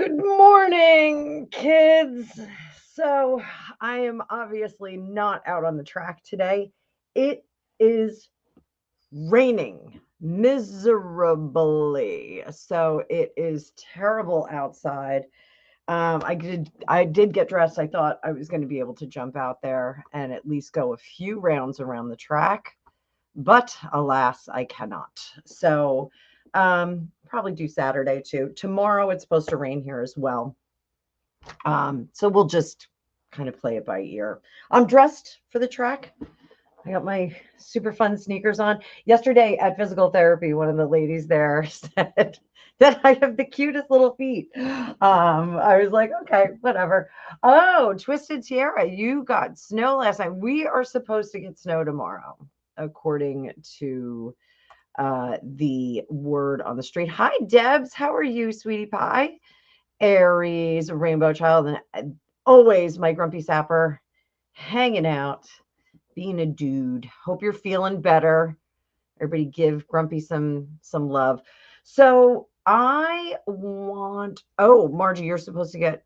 Good morning, kids. So, I am obviously not out on the track today. It is raining miserably. So, it is terrible outside. I did get dressed. I thought I was going to be able to jump out there and at least go a few rounds around the track, but alas, I cannot. So, probably do Saturday too. Tomorrow it's supposed to rain here as well. So we'll just kind of play it by ear. I'm dressed for the track. I got my super fun sneakers on. Yesterday at physical therapy, one of the ladies there said that I have the cutest little feet. I was like, okay, whatever. Oh, Twisted Tiara, you got snow last night. We are supposed to get snow tomorrow, according to the word on the street. Hi, Debs. How are you, sweetie pie? Aries, Rainbow Child, and always my grumpy sapper hanging out, being a dude. Hope you're feeling better. Everybody give Grumpy some love. So I want, oh, Margie, you're supposed to get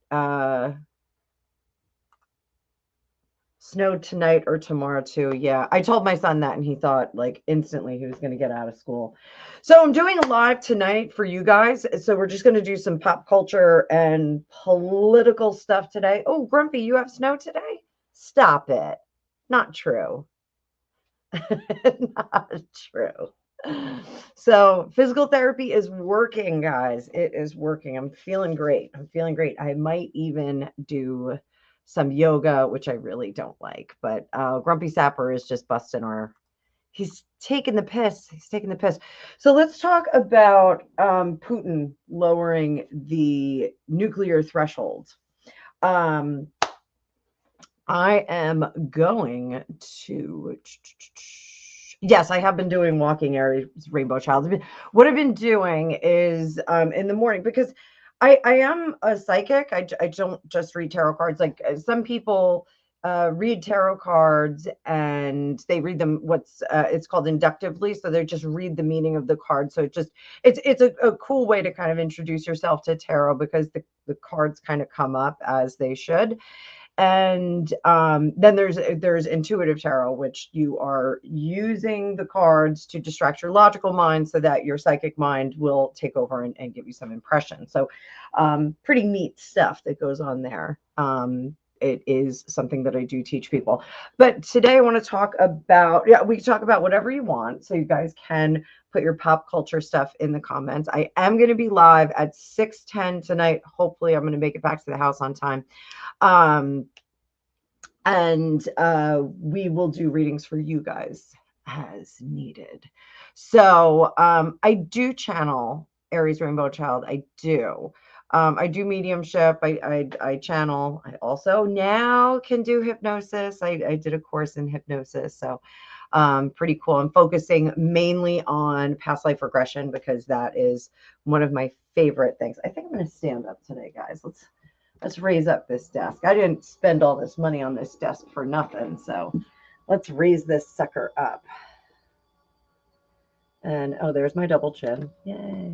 snow tonight or tomorrow too. Yeah, I told my son that and he thought like instantly he was going to get out of school. So I'm doing a live tonight for you guys. So we're just going to do some pop culture and political stuff today. Oh, Grumpy, you have snow today? Stop it. Not true. Not true. So physical therapy is working, guys. It is working. I'm feeling great. I'm feeling great. I might even do some yoga, which I really don't like. But Grumpy Sapper is just busting our. He's taking the piss. He's taking the piss. So let's talk about Putin lowering the nuclear threshold. Um, I am going to. Yes, I have been doing walking Aries Rainbow Child. What I've been doing is in the morning because I am a psychic. I don't just read tarot cards. Like some people read tarot cards and they read them it's called inductively. So they just read the meaning of the card. So it's a cool way to kind of introduce yourself to tarot because the cards kind of come up as they should. And then there's intuitive tarot, which you are using the cards to distract your logical mind so that your psychic mind will take over and give you some impression. So pretty neat stuff that goes on there. It is something that I do teach people. But today I want to talk about, yeah, we can talk about whatever you want. So you guys can put your pop culture stuff in the comments. I am going to be live at 6:10 tonight. Hopefully I'm going to make it back to the house on time. And we will do readings for you guys as needed. So I do channel Aries Rainbow Child. I do. I do mediumship. I channel. I also now can do hypnosis. I did a course in hypnosis. So pretty cool. I'm focusing mainly on past life regression because that is one of my favorite things. I think I'm going to stand up today, guys. Let's raise up this desk. I didn't spend all this money on this desk for nothing. So let's raise this sucker up. And oh, there's my double chin. Yay.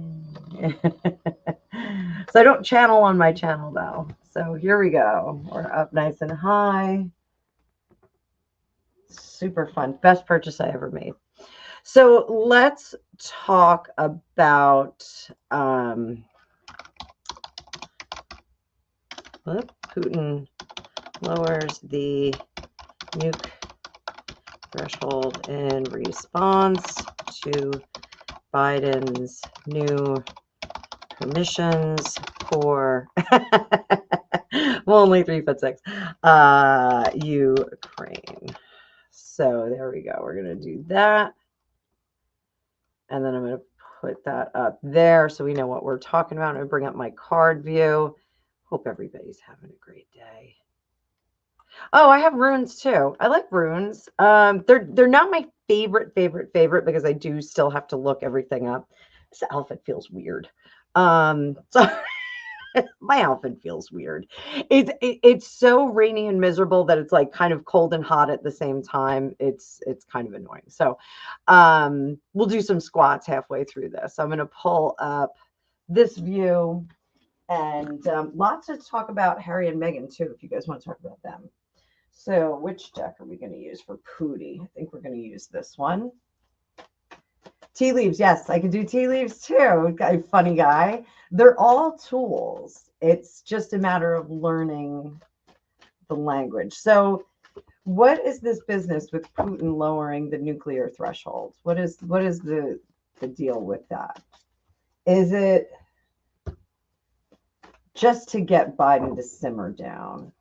So I don't channel on my channel though. So here we go. We're up nice and high. Super fun. Best purchase I ever made. So let's talk about Putin lowers the nuke threshold in response to Biden's new permissions for well, only 3'6" Ukraine. So there we go. We're going to do that. And then I'm going to put that up there so we know what we're talking about. I'm going to bring up my card view. Hope everybody's having a great day. Oh, I have runes too. I like runes. They're not my favorite because I do still have to look everything up. This outfit feels weird. So my outfit feels weird. It's so rainy and miserable that it's like kind of cold and hot at the same time. It's kind of annoying. So we'll do some squats halfway through this. So I'm going to pull up this view And lots to talk about Harry and Meghan, too, if you guys want to talk about them. So which deck are we going to use for Pootie? I think we're going to use this one. Tea leaves. Yes, I can do tea leaves, too. Funny guy. They're all tools. It's just a matter of learning the language. So what is this business with Putin lowering the nuclear threshold? What is the deal with that? Is it just to get Biden to simmer down?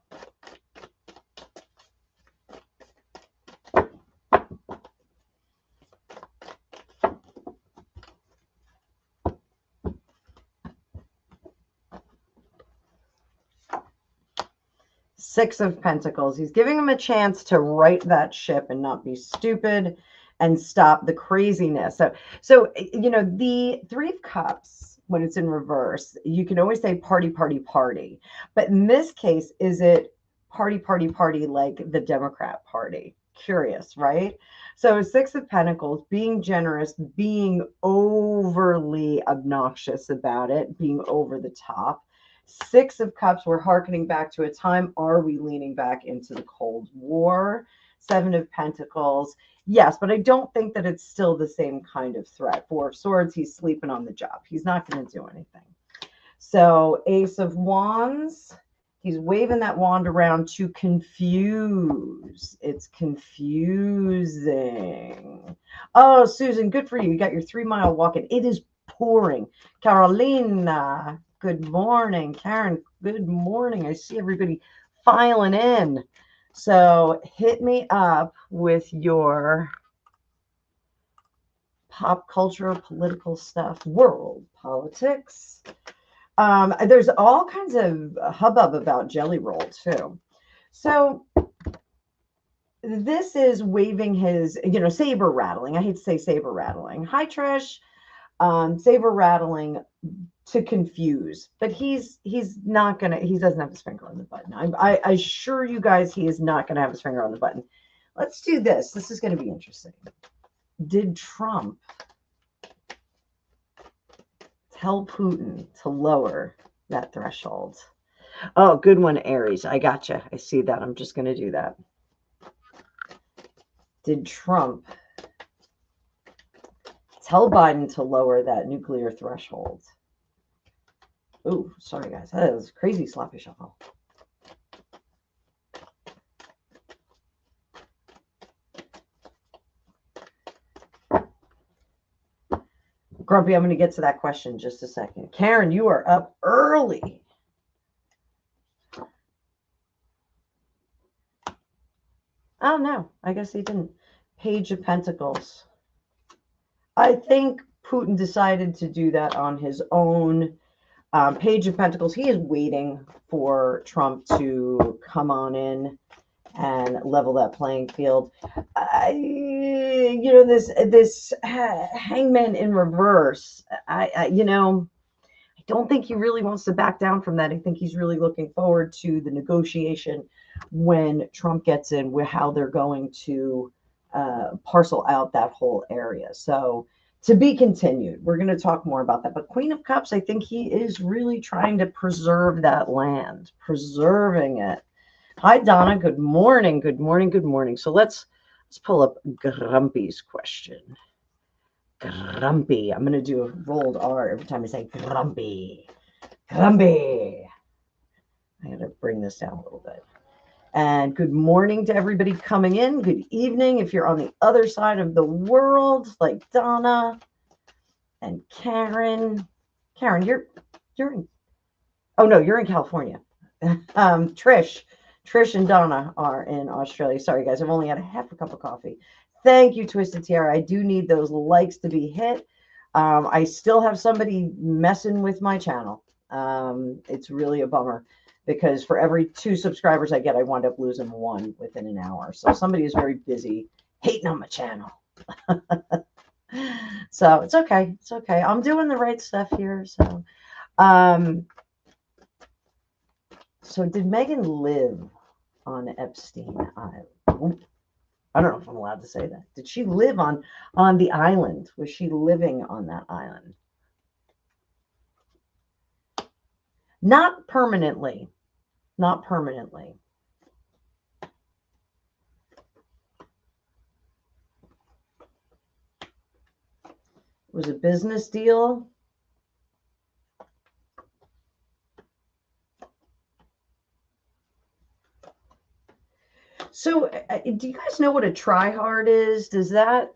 Six of Pentacles. He's giving him a chance to right that ship and not be stupid and stop the craziness. So you know, the Three of Cups, when it's in reverse, you can always say party, party, party. But in this case, is it party, party, party like the Democrat Party? Curious, right? So Six of Pentacles, being generous, being overly obnoxious about it, being over the top. Six of Cups, we're hearkening back to a time. Are we leaning back into the Cold War? Seven of Pentacles, yes, but I don't think that it's still the same kind of threat. Four of Swords, he's sleeping on the job. He's not going to do anything. So Ace of Wands, he's waving that wand around to confuse. It's confusing. Oh, Susan, good for you. You got your 3-mile walk in. It is pouring. Carolina, good morning. Karen, good morning. I see everybody filing in. So hit me up with your pop culture, political stuff, world politics. There's all kinds of hubbub about Jelly Roll, too. So this is waving his, you know, saber rattling. I hate to say saber rattling. Hi, Trish. Saber rattling to confuse, but he's not gonna. He doesn't have his finger on the button. I assure you guys, he is not gonna have his finger on the button. Let's do this. This is going to be interesting. Did Trump tell Putin to lower that threshold? Oh, good one, Aries. I gotcha. I see that. I'm just going to do that. Did Trump tell Biden to lower that nuclear threshold? Oh, sorry, guys. That was a crazy sloppy shuffle. Grumpy, I'm going to get to that question in just a second. Karen, you are up early. Oh, no. I guess he didn't. Page of Pentacles. I think Putin decided to do that on his own. Page of Pentacles, he is waiting for Trump to come on in and level that playing field. You know, this hangman in reverse, you know, I don't think he really wants to back down from that. I think he's really looking forward to the negotiation when Trump gets in, with how they're going to parcel out that whole area. So to be continued. We're going to talk more about that. But Queen of Cups, I think he is really trying to preserve that land, preserving it. Hi, Donna. Good morning. Good morning. Good morning. So let's pull up Grumpy's question. Grumpy. I'm going to do a rolled R every time I say Grumpy. Grumpy. I got to bring this down a little bit. And good morning to everybody coming in. Good evening if you're on the other side of the world, like Donna and Karen. Karen, you're in. Oh no, you're in California. Trish and Donna are in Australia. Sorry guys, I've only had a half a cup of coffee. Thank you, Twisted Tiara. I do need those likes to be hit. I still have somebody messing with my channel. It's really a bummer, because for every 2 subscribers I get, I wind up losing 1 within an hour. So somebody is very busy hating on my channel. So it's okay. It's okay. I'm doing the right stuff here. So, so did Meghan live on Epstein Island? I don't know if I'm allowed to say that. Did she live on the island? Was she living on that island? Not permanently. Not permanently. It was a business deal. So, do you guys know what a tryhard is? Does that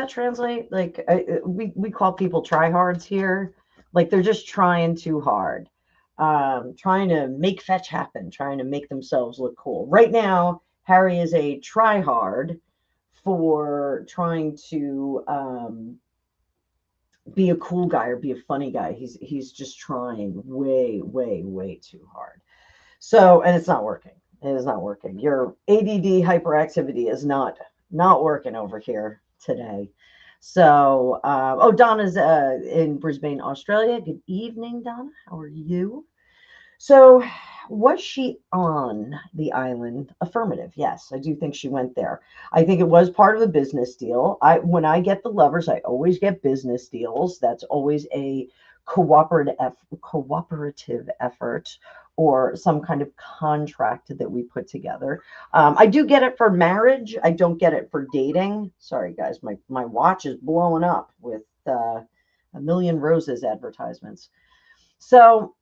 translate? Like, we call people tryhards here. Like they're just trying too hard, trying to make fetch happen, trying to make themselves look cool. Right now, Harry is a tryhard for trying to be a cool guy or be a funny guy. He's just trying way, way, way too hard. So, and it's not working. It is not working. Your ADD hyperactivity is not working over here today. So, oh, Donna's in Brisbane, Australia. Good evening, Donna. How are you? So, was she on the island? Affirmative. Yes, I do think she went there. I think it was part of a business deal. When I get the lovers, I always get business deals. That's always a cooperative effort or some kind of contract that we put together. I do get it for marriage. I don't get it for dating. Sorry, guys, my watch is blowing up with a million roses advertisements. So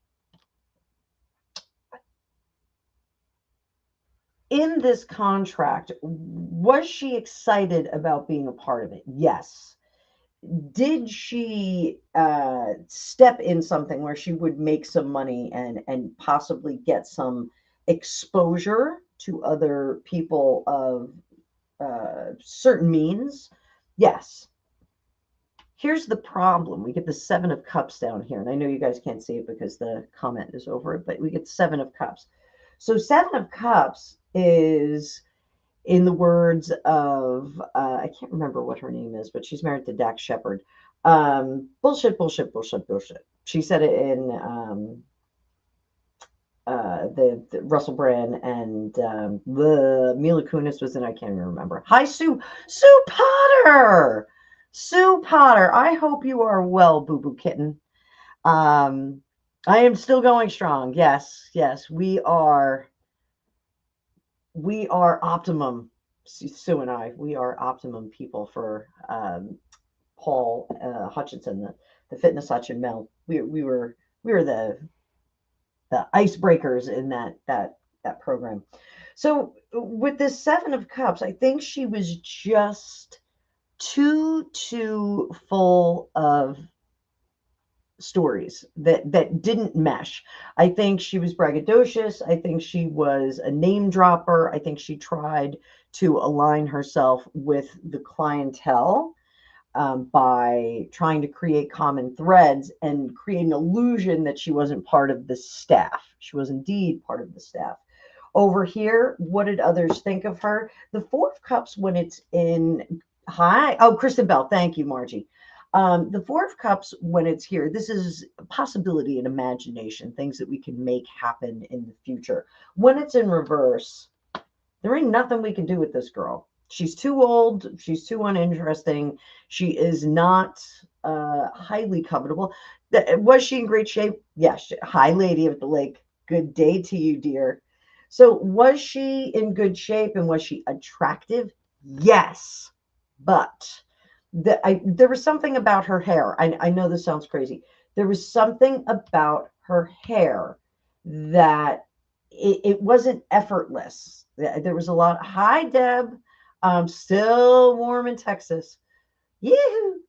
in this contract, was she excited about being a part of it? Yes. Did she step in something where she would make some money and possibly get some exposure to other people of certain means? Yes. Here's the problem. We get the Seven of Cups down here, and I know you guys can't see it because the comment is over it, but we get Seven of Cups. So Seven of Cups is, in the words of, I can't remember what her name is, but she's married to Dax Shepard. Bullshit, bullshit, bullshit, bullshit. She said it in the Russell Brand, and the Mila Kunis was in, I can't even remember. Hi, Sue. Sue Potter. Sue Potter. I hope you are well, Boo Boo Kitten. I am still going strong. Yes, yes, we are optimum. Sue and I, we are optimum people for Paul Hutchinson, the fitness Hutch and Mel. We were the icebreakers in that program. So with this Seven of Cups, I think she was just too full of stories that didn't mesh. I think she was braggadocious. I think she was a name dropper. I think she tried to align herself with the clientele by trying to create common threads and create an illusion that she wasn't part of the staff. She was indeed part of the staff. Over here, what did others think of her? The Four of Cups, when it's in high, oh, Kristen Bell, thank you, Margie. The Four of Cups, when it's here, this is possibility and imagination, things that we can make happen in the future. When it's in reverse, there ain't nothing we can do with this girl. She's too old. She's too uninteresting. She is not highly covetable. Was she in great shape? Yes. Hi, lady of the lake. Good day to you, dear. So was she in good shape and was she attractive? Yes. But there was something about her hair. I know this sounds crazy. There was something about her hair that it wasn't effortless. There was a lot. Hi, Deb. Still warm in Texas. Yee-hoo.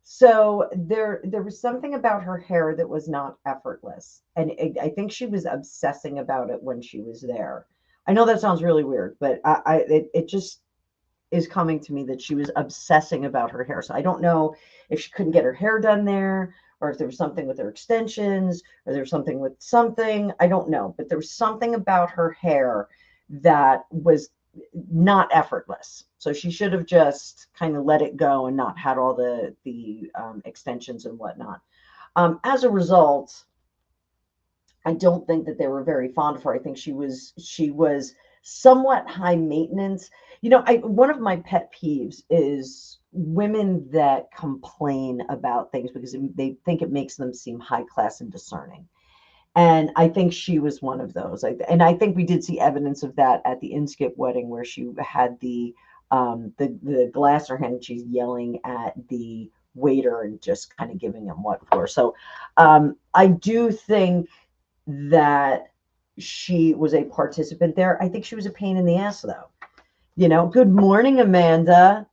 So there was something about her hair that was not effortless. And I think she was obsessing about it when she was there. I know that sounds really weird, but it just is coming to me that she was obsessing about her hair. So I don't know if she couldn't get her hair done there, or if there was something with her extensions, or there was something with something. I don't know, but there was something about her hair that was not effortless. So she should have just kind of let it go and not had all the extensions and whatnot. As a result, I don't think that they were very fond of her. I think she was somewhat high maintenance. You know, one of my pet peeves is women that complain about things because they think it makes them seem high class and discerning. And I think she was one of those. And I think we did see evidence of that at the Inskip wedding, where she had the glass in her hand and she's yelling at the waiter and just kind of giving him what for. So I do think that she was a participant there. I think she was a pain in the ass, though. You know, good morning, Amanda.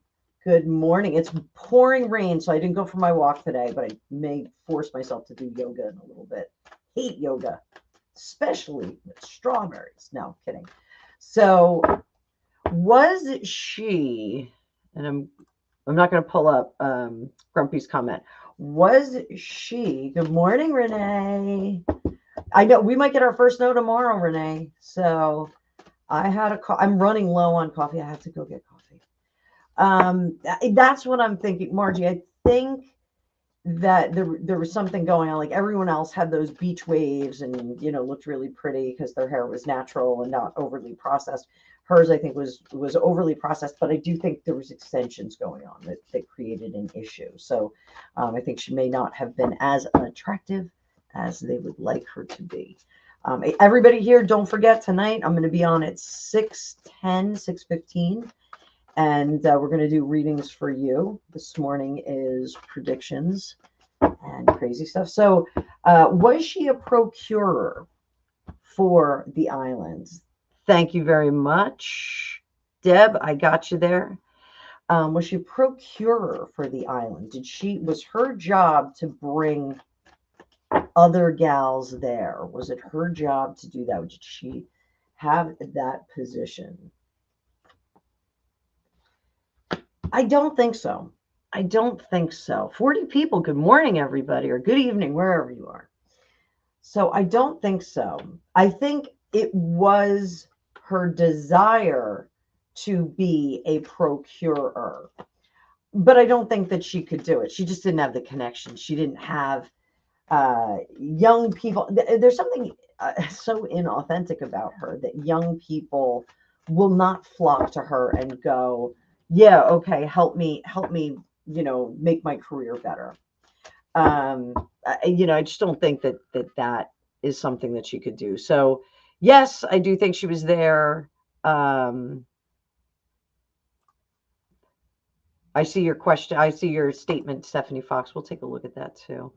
Good morning. It's pouring rain, so I didn't go for my walk today, but I may force myself to do yoga in a little bit. Hate yoga, especially with strawberries. No, kidding. So was she, and I'm not going to pull up Grumpy's comment. Was she, good morning, Renee. I know we might get our first no tomorrow, Renee. So I had I'm running low on coffee. I have to go get coffee. That's what I'm thinking, Margie. I think that there was something going on. Like everyone else had those beach waves and, you know, looked really pretty because their hair was natural and not overly processed. Hers, I think, was overly processed, but I do think there was extensions going on that created an issue. So I think she may not have been as attractive as they would like her to be. Everybody here, don't forget, tonight I'm going to be on at 6:10, 6:15, and we're going to do readings for you. This morning is predictions and crazy stuff. So was she a procurer for the islands? Thank you very much, Deb. I got you there. Was she a procurer for the island? Was her job to bring other gals there? Was it her job to do that? Did she have that position? I don't think so. I don't think so. 40 people. Good morning, everybody, or good evening, wherever you are. So I don't think so. I think it was her desire to be a procurer, but I don't think that she could do it. She just didn't have the connection. She didn't have young people. There's something so inauthentic about her that young people will not flock to her and go, yeah, okay, help me, you know, make my career better. You know, I just don't think that is something that she could do. So yes, I do think she was there. I see your question. I see your statement, Stephanie Fox. We'll take a look at that too.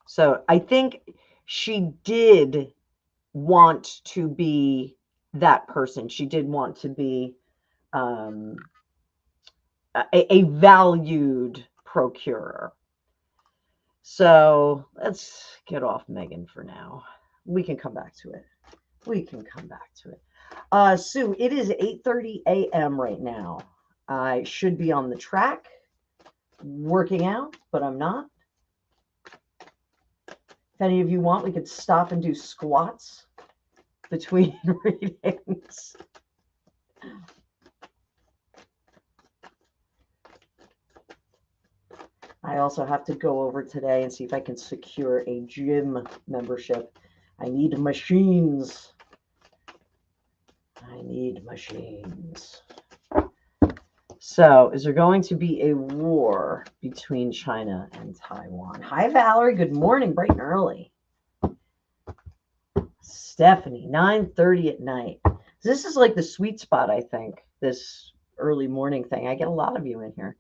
So I think she did want to be that person. She did want to be a valued procurer. So let's get off Meghan for now. We can come back to it. We can come back to it. Sue, it is 8:30 a.m. right now. I should be on the track working out, but I'm not. If any of you want, we could stop and do squats between readings. I also have to go over today and see if I can secure a gym membership. I need machines. I need machines. So, is there going to be a war between China and Taiwan? Hi, Valerie. Good morning, bright and early. Stephanie, 9:30 at night. This is like the sweet spot, I think, this early morning thing. I get a lot of you in here.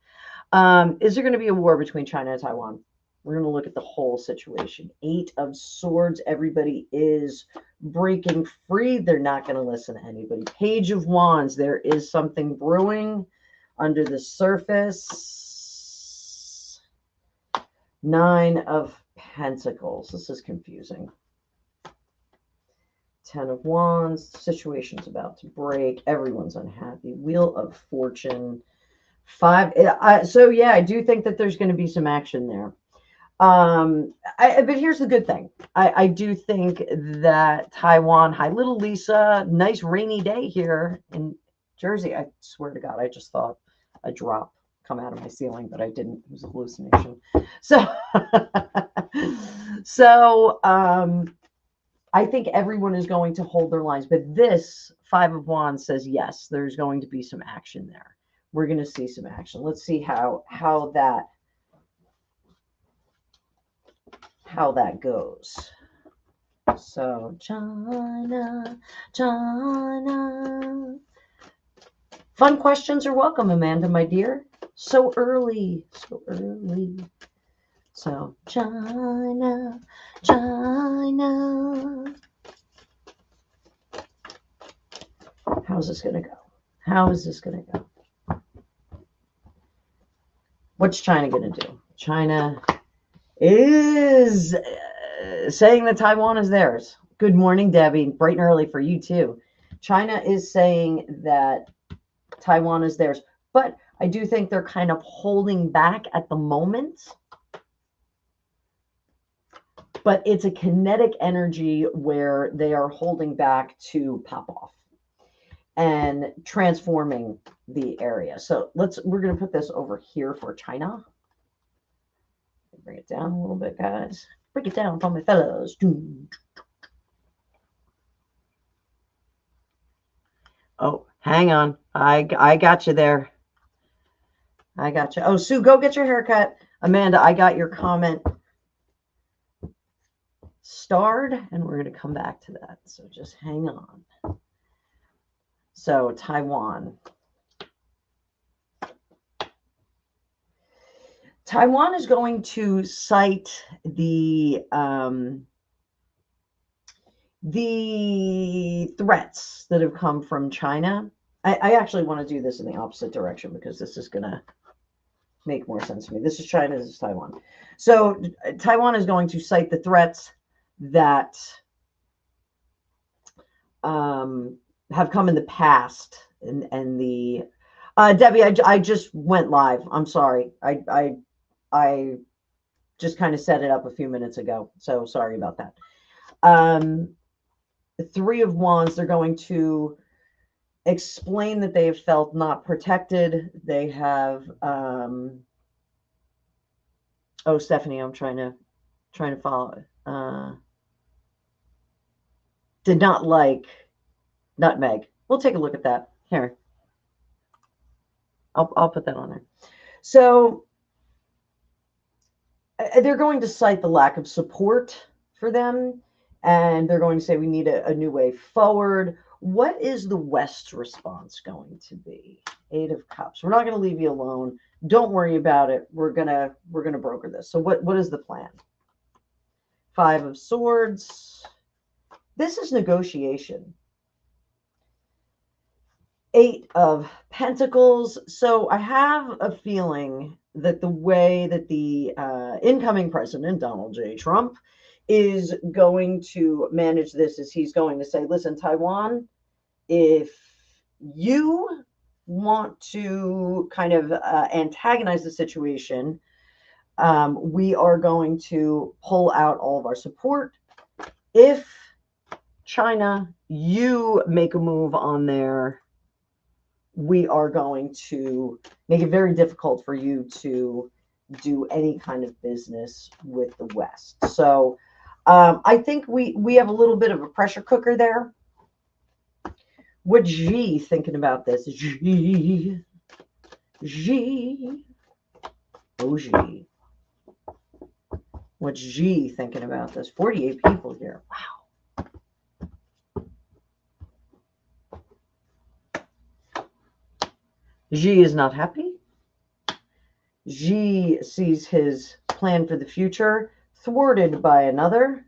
Is there going to be a war between China and Taiwan? We're going to look at the whole situation. 8 of Swords. Everybody is breaking free. They're not going to listen to anybody. Page of Wands. There is something brewing under the surface. 9 of Pentacles. This is confusing. 10 of Wands. The situation's about to break. Everyone's unhappy. Wheel of Fortune. 5. So yeah, I do think that there's going to be some action there. But here's the good thing. I do think that Taiwan, hi little Lisa, nice rainy day here in Jersey. I swear to God, I just thought a drop come out of my ceiling, but I didn't. It was a hallucination. So, I think everyone is going to hold their lines, but this 5 of Wands says, yes, there's going to be some action there. We're going to see some action. Let's see how that how that goes. So China, China. Fun questions are welcome, Amanda, my dear. So early, so early. So China, China. How's this going to go? How is this going to go? What's China going to do? China is saying that Taiwan is theirs. Good morning, Debbie. Bright and early for you, too. China is saying that Taiwan is theirs. But I do think they're kind of holding back at the moment. But it's a kinetic energy where they are holding back to pop off and transforming the area. So we're going to put this over here for China. Bring it down a little bit, guys. Bring it down for my fellows. Oh, hang on. I got you there. I got you. Oh, Sue, go get your haircut. Amanda, I got your comment starred, and we're going to come back to that. So just hang on. So Taiwan. Taiwan is going to cite the threats that have come from China. I actually want to do this in the opposite direction because this is going to make more sense to me. This is China, this is Taiwan. So Taiwan is going to cite the threats that have come in the past, and the Debbie, I just went live. I'm sorry. I just kind of set it up a few minutes ago, so sorry about that. The Three of Wands, they're going to explain that they have felt not protected. They have oh, Stephanie, I'm trying to follow. Did not like nutmeg. We'll take a look at that here. I'll put that on there. So they're going to cite the lack of support for them, and they're going to say we need a new way forward. What is the West's response going to be? Eight of Cups. We're not going to leave you alone. Don't worry about it. We're gonna broker this. So what is the plan? Five of Swords. This is negotiation. Eight of Pentacles. So I have a feeling that the way that the incoming president, Donald J. Trump, is going to manage this is he's going to say, listen, Taiwan, if you want to kind of antagonize the situation, we are going to pull out all of our support. If China, you make a move on there, we are going to make it very difficult for you to do any kind of business with the West. So I think we have a little bit of a pressure cooker there. What's Xi thinking about this? Xi. Oh, Xi. What's Xi thinking about this? 48 people here. Wow. Xi is not happy. Xi sees his plan for the future thwarted by another.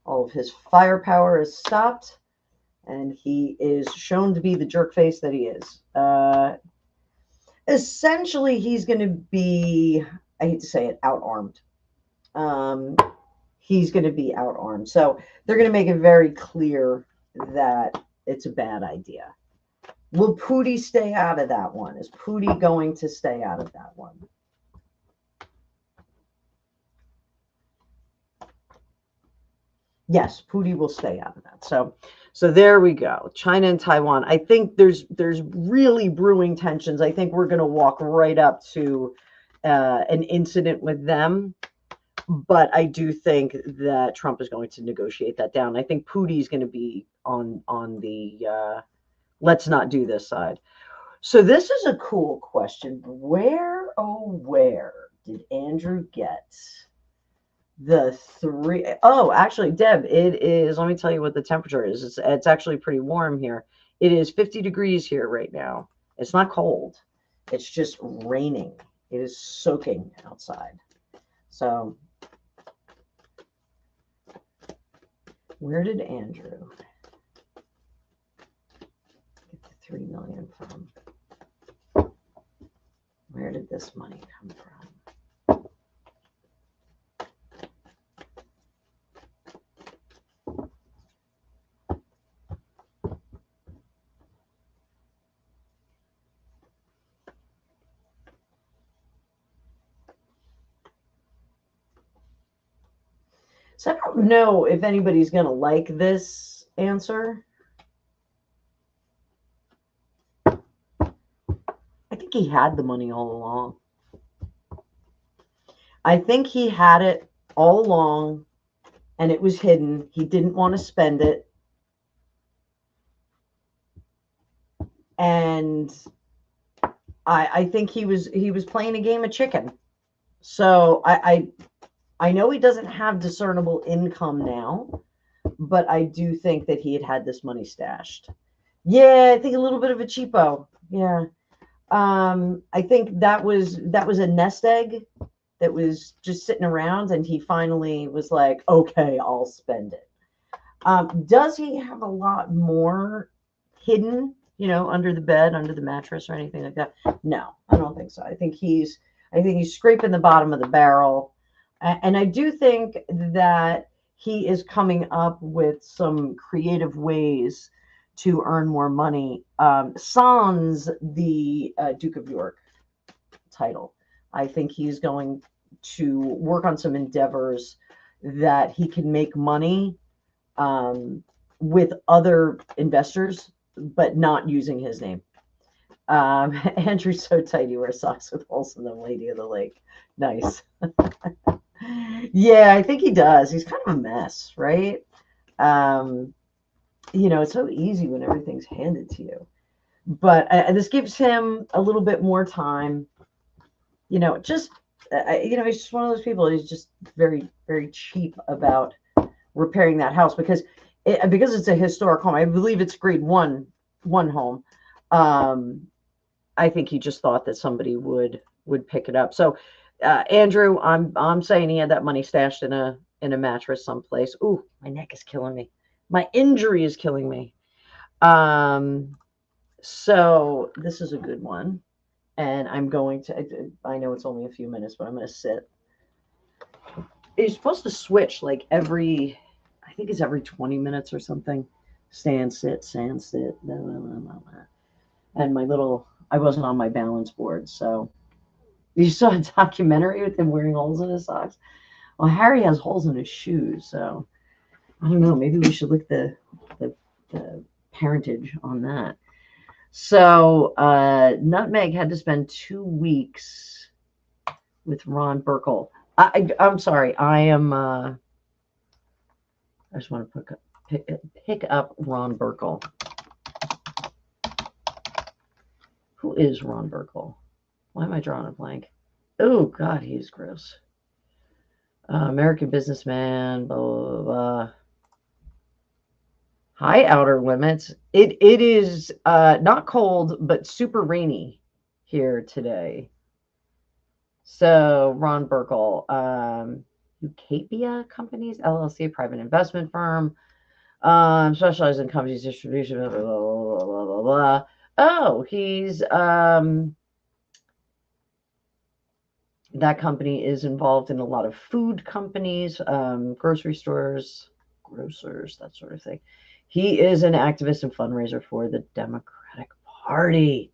All of his firepower is stopped, and he is shown to be the jerk face that he is. Essentially, he's going to be, I hate to say it, out-armed. He's going to be out-armed. So they're going to make it very clear that it's a bad idea. Will Putin stay out of that one? Is Putin going to stay out of that one? Yes, Putin will stay out of that. So there we go. China and Taiwan. I think there's really brewing tensions. I think we're going to walk right up to an incident with them. But I do think that Trump is going to negotiate that down. I think Putin is going to be on the let's not do this side. So this is a cool question. Where, oh, where did Andrew get Oh, actually, Deb, it is, let me tell you what the temperature is. It's actually pretty warm here. It is 50 degrees here right now. It's not cold. It's just raining. It is soaking outside. So, where did Andrew get the 3 million from? Where did this money come from? So I don't know if anybody's going to like this answer. I think he had the money all along. I think he had it all along and it was hidden. He didn't want to spend it. And I think he was playing a game of chicken. So I know he doesn't have discernible income now, but I do think that he had this money stashed. Yeah, I think a little bit of a cheapo. Yeah. I think that was a nest egg that was just sitting around, and he finally was like, okay, I'll spend it. Does he have a lot more hidden, under the bed, under the mattress, or anything like that? No, I don't think so. I think he's scraping the bottom of the barrel. And I do think that he is coming up with some creative ways to earn more money. Sans the Duke of York title. I think he's going to work on some endeavors that he can make money with other investors, but not using his name. Andrew's so tight he wears socks with holes in them, Lady of the Lake. Nice. Yeah, I think he does. He's kind of a mess, right? It's so easy when everything's handed to you. But this gives him a little bit more time. He's just one of those people. He's just very, very cheap about repairing that house because it's a historic home. I believe it's grade one home. I think he just thought that somebody would pick it up. So, Andrew, I'm saying he had that money stashed in a mattress someplace. Ooh, my neck is killing me. My injury is killing me. So this is a good one. And I'm going to, I know it's only a few minutes, but I'm going to sit. You're supposed to switch like I think it's every 20 minutes or something. Stand, sit, stand, sit. Blah, blah, blah, blah, blah. And I wasn't on my balance board. So you saw a documentary with him wearing holes in his socks. Well, Harry has holes in his shoes. So I don't know. Maybe we should look the parentage on that. So Nutmeg had to spend 2 weeks with Ron Burkle. I'm sorry. I just want to pick up Ron Burkle. Who is Ron Burkle? Why am I drawing a blank? Oh, God, he's gross. American businessman, blah, blah, blah. High outer limits. It is not cold, but super rainy here today. So Ron Burkle, UAPs Companies, LLC, private investment firm, specialized in companies distribution, blah, blah, blah, blah, blah, blah. Oh, he's that company is involved in a lot of food companies, grocery stores, grocers, that sort of thing. He is an activist and fundraiser for the Democratic Party.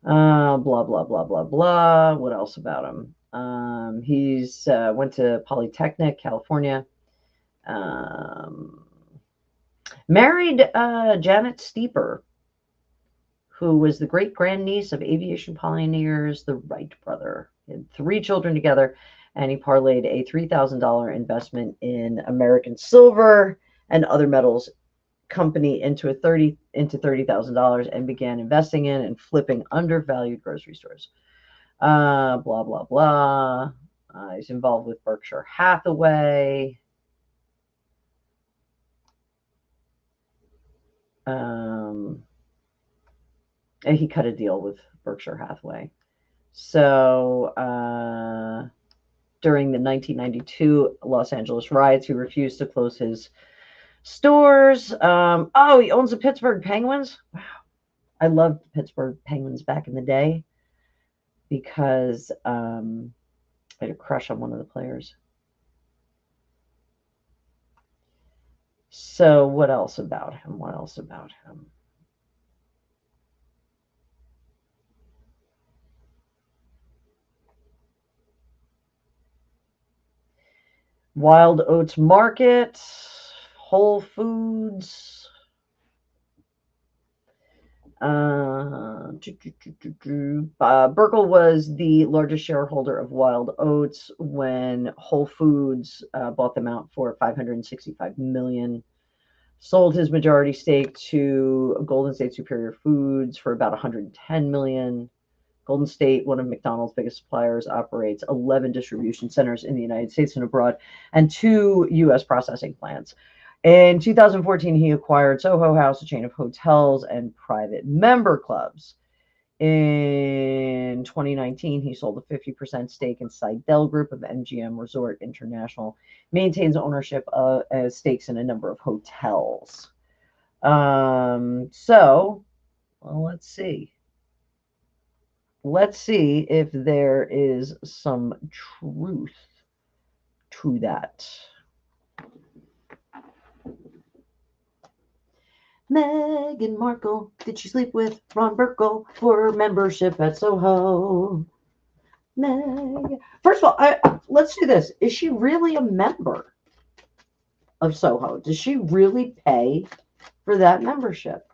Blah, blah, blah, blah, blah. What else about him? He's went to Polytechnic, California. Married Janet Steeper, who was the great-grandniece of aviation pioneers, the Wright brother. He had 3 children together, and he parlayed a $3,000 investment in American silver and other metals company into $30,000 and began investing in and flipping undervalued grocery stores. Blah, blah, blah. He's involved with Berkshire Hathaway. And he cut a deal with Berkshire Hathaway. So during the 1992 Los Angeles riots, he refused to close his stores. He owns the Pittsburgh Penguins. Wow. I loved the Pittsburgh Penguins back in the day because I had a crush on one of the players. So what else about him? Wild Oats Market, Whole Foods. Burkle was the largest shareholder of Wild Oats when Whole Foods bought them out for $565 million. Sold his majority stake to Golden State Superior Foods for about $110 million. Golden State, one of McDonald's biggest suppliers, operates 11 distribution centers in the United States and abroad and 2 U.S. processing plants. In 2014, he acquired Soho House, a chain of hotels and private member clubs. In 2019, he sold a 50% stake in Seidel Group of MGM Resort International, maintains ownership of stakes in a number of hotels. Let's see. Let's see if there is some truth to that. Meghan Markle, did she sleep with Ron Burkle for membership at Soho? First of all, let's do this. Is she really a member of Soho? Does she really pay for that membership?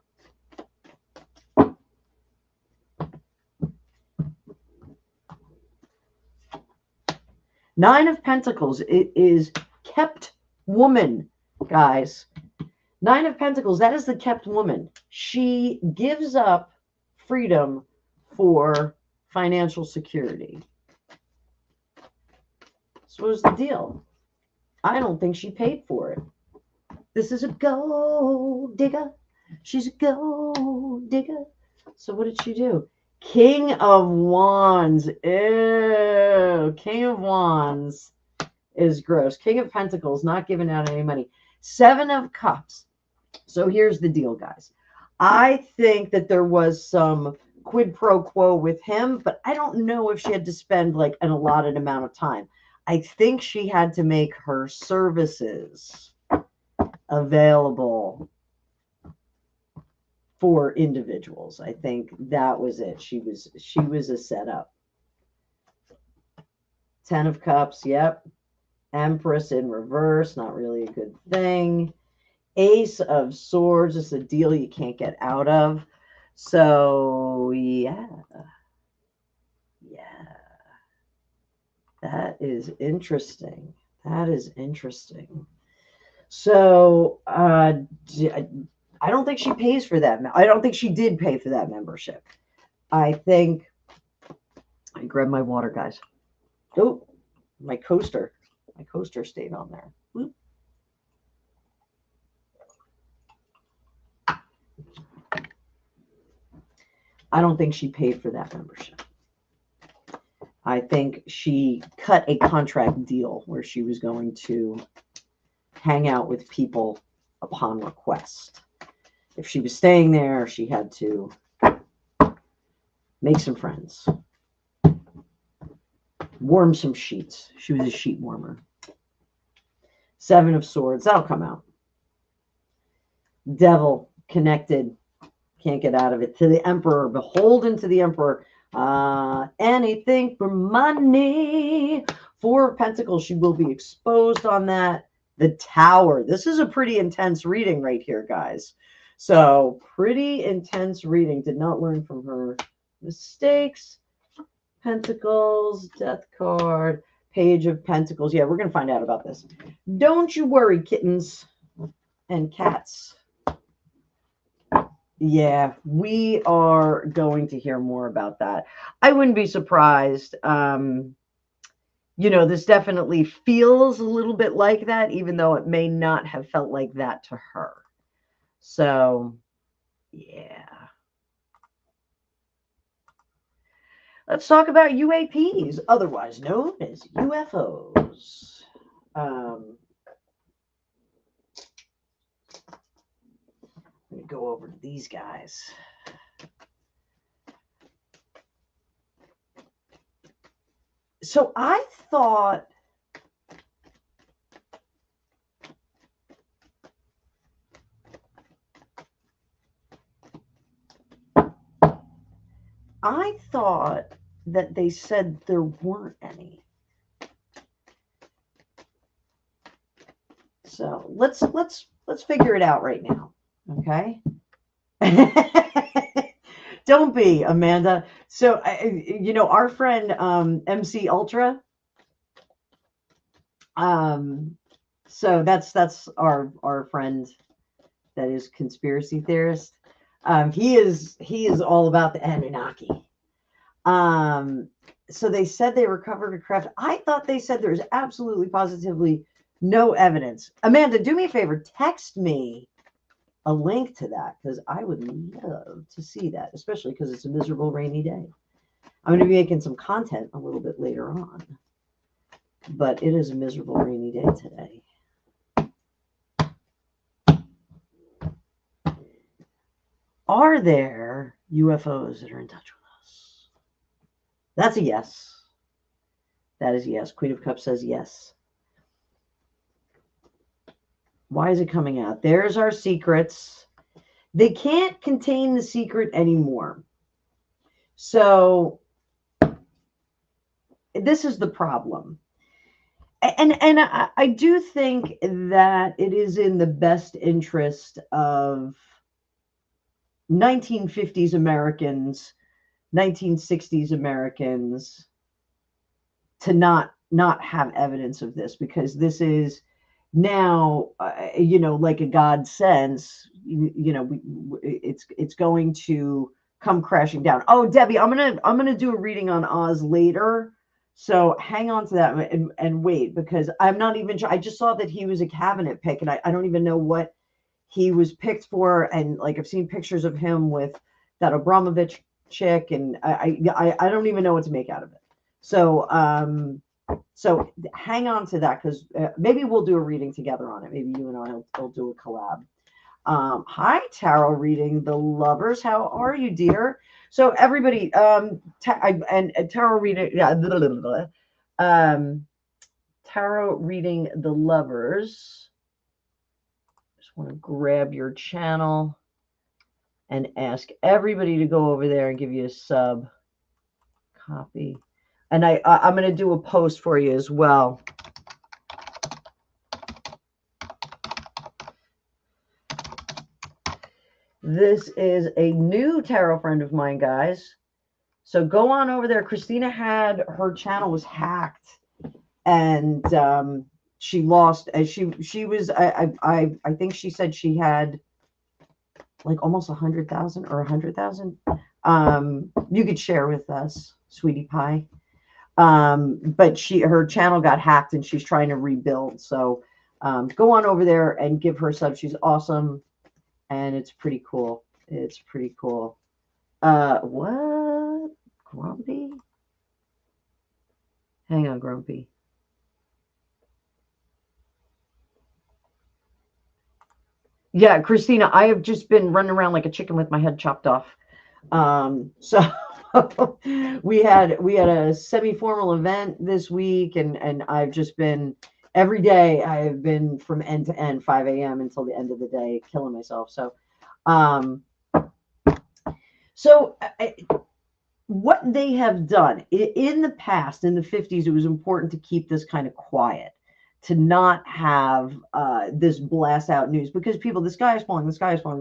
Nine of Pentacles. It is kept woman, guys. Nine of Pentacles. That is the kept woman. She gives up freedom for financial security. So what was the deal? I don't think she paid for it. This is a gold digger. She's a gold digger. So what did she do? King of Wands. Ew. King of Wands is gross. King of Pentacles, not giving out any money. 7 of Cups. So here's the deal, guys. I think that there was some quid pro quo with him, but I don't know if she had to spend like an allotted amount of time. I think she had to make her services available for individuals. I think that was it. She was a setup. 10 of Cups, yep. Empress in reverse, not really a good thing. Ace of Swords is a deal you can't get out of. So, yeah. That is interesting. So, I don't think she pays for that. I don't think she did pay for that membership. I think, I grabbed my water, guys. Oh, my coaster stayed on there. Whoop. I don't think she paid for that membership. I think she cut a contract deal where she was going to hang out with people upon request. If she was staying there, she had to make some friends. Warm some sheets. She was a sheet warmer. 7 of Swords. That'll come out. Devil connected. Can't get out of it. To the Emperor. Beholden to the Emperor. Anything for money. 4 of Pentacles. She will be exposed on that. The Tower. This is a pretty intense reading right here, guys. So, pretty intense reading. Did not learn from her mistakes. Pentacles, Death card, Page of Pentacles. Yeah, we're going to find out about this. Don't you worry, kittens and cats. Yeah, we are going to hear more about that. I wouldn't be surprised. you know, this definitely feels a little bit like that, even though it may not have felt like that to her. So, yeah. Let's talk about UAPs, otherwise known as UFOs. Let me go over to these guys. So I thought that they said there weren't any. So let's figure it out right now, okay? Don't be, Amanda. So you know, our friend MC Ultra. So that's our friend that is conspiracy theorist. He is all about the Anunnaki. So they said they recovered a craft. I thought they said there's absolutely positively no evidence. Amanda, do me a favor, text me a link to that, because I would love to see that, especially because it's a miserable rainy day. I'm going to be making some content a little bit later on, but it is a miserable rainy day today. Are there UFOs that are in touch with us? That's a yes. That is a yes. Queen of Cups says yes. Why is it coming out? There's our secrets. They can't contain the secret anymore. So this is the problem. And I do think that it is in the best interest of 1950s Americans, 1960s Americans to not have evidence of this, because this is now, you know, like a God sense, you know, it's going to come crashing down. Oh, Debbie, I'm gonna do a reading on Oz later, so hang on to that and wait, because I'm not even sure. I just saw that he was a cabinet pick, and I don't even know what he was picked for. And like, I've seen pictures of him with that Abramovich chick, and I don't even know what to make out of it. So so hang on to that, because maybe we'll do a reading together on it. Maybe you and I will do a collab. Hi, tarot reading the lovers. How are you, dear? So everybody, and tarot reading, yeah, tarot reading the lovers. Just want to grab your channel and ask everybody to go over there and give you a sub. Copy. And I'm going to do a post for you as well. This is a new tarot friend of mine, guys. So go on over there. Christina had her channel was hacked, and she lost. She was. I think she said she had like almost 100,000 or 100,000. You could share with us, sweetie pie. But her channel got hacked, and she's trying to rebuild. So go on over there and give her a sub. She's awesome, and it's pretty cool. It's pretty cool. What? Grumpy? Hang on, Grumpy. Yeah, Christina, I have just been running around like a chicken with my head chopped off. So we had a semi-formal event this week, and I've just been every day. I have been from end to end, 5 a.m. until the end of the day, killing myself. So, what they have done in the past, in the 50s, it was important to keep this kind of quiet, to not have this blast out news, because people, the sky is falling,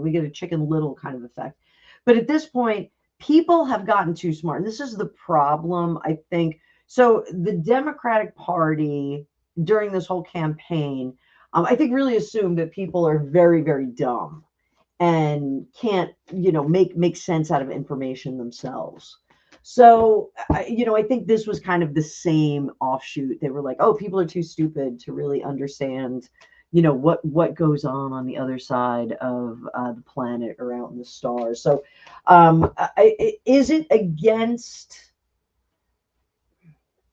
we get a Chicken Little kind of effect. But at this point, people have gotten too smart. And this is the problem, I think. So the Democratic Party during this whole campaign, I think really assumed that people are very, very dumb and can't, you know, make sense out of information themselves. So, I think this was kind of the same offshoot. They were like, oh, people are too stupid to really understand, what goes on the other side of the planet or out in the stars. So, is it against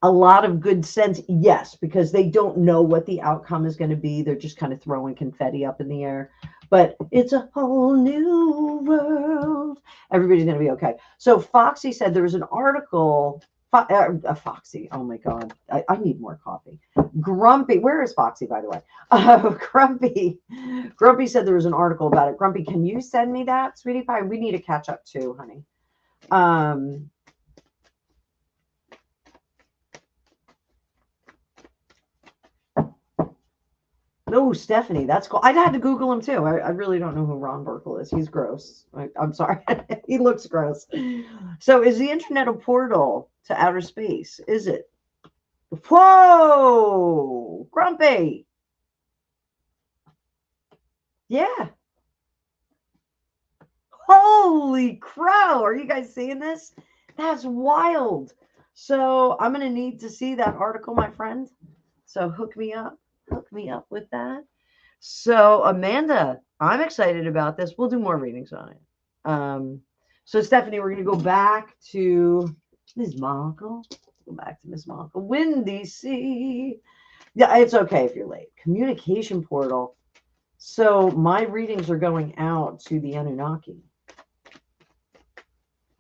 a lot of good sense? Yes, because they don't know what the outcome is going to be. They're just kind of throwing confetti up in the air. But it's a whole new world. Everybody's going to be okay. So Foxy said there was an article. Foxy. Oh my God. I need more coffee. Grumpy. Where is Foxy, by the way? Grumpy. Grumpy said there was an article about it. Grumpy, can you send me that, sweetie pie? We need to catch up too, honey. Oh, Stephanie, that's cool. I'd had to Google him too. I really don't know who Ron Burkle is. He's gross. I'm sorry. He looks gross. So is the internet a portal to outer space? Is it? Whoa! Grumpy! Yeah. Holy crow! Are you guys seeing this? That's wild. So I'm going to need to see that article, my friend. So hook me up. Hook me up with that. So Amanda, I'm excited about this. We'll do more readings on it. So Stephanie, we're going to go back to Ms. Markle. Go back to Ms. Markle. Windy Sea. Yeah, it's okay if you're late. Communication portal. So my readings are going out to the Anunnaki.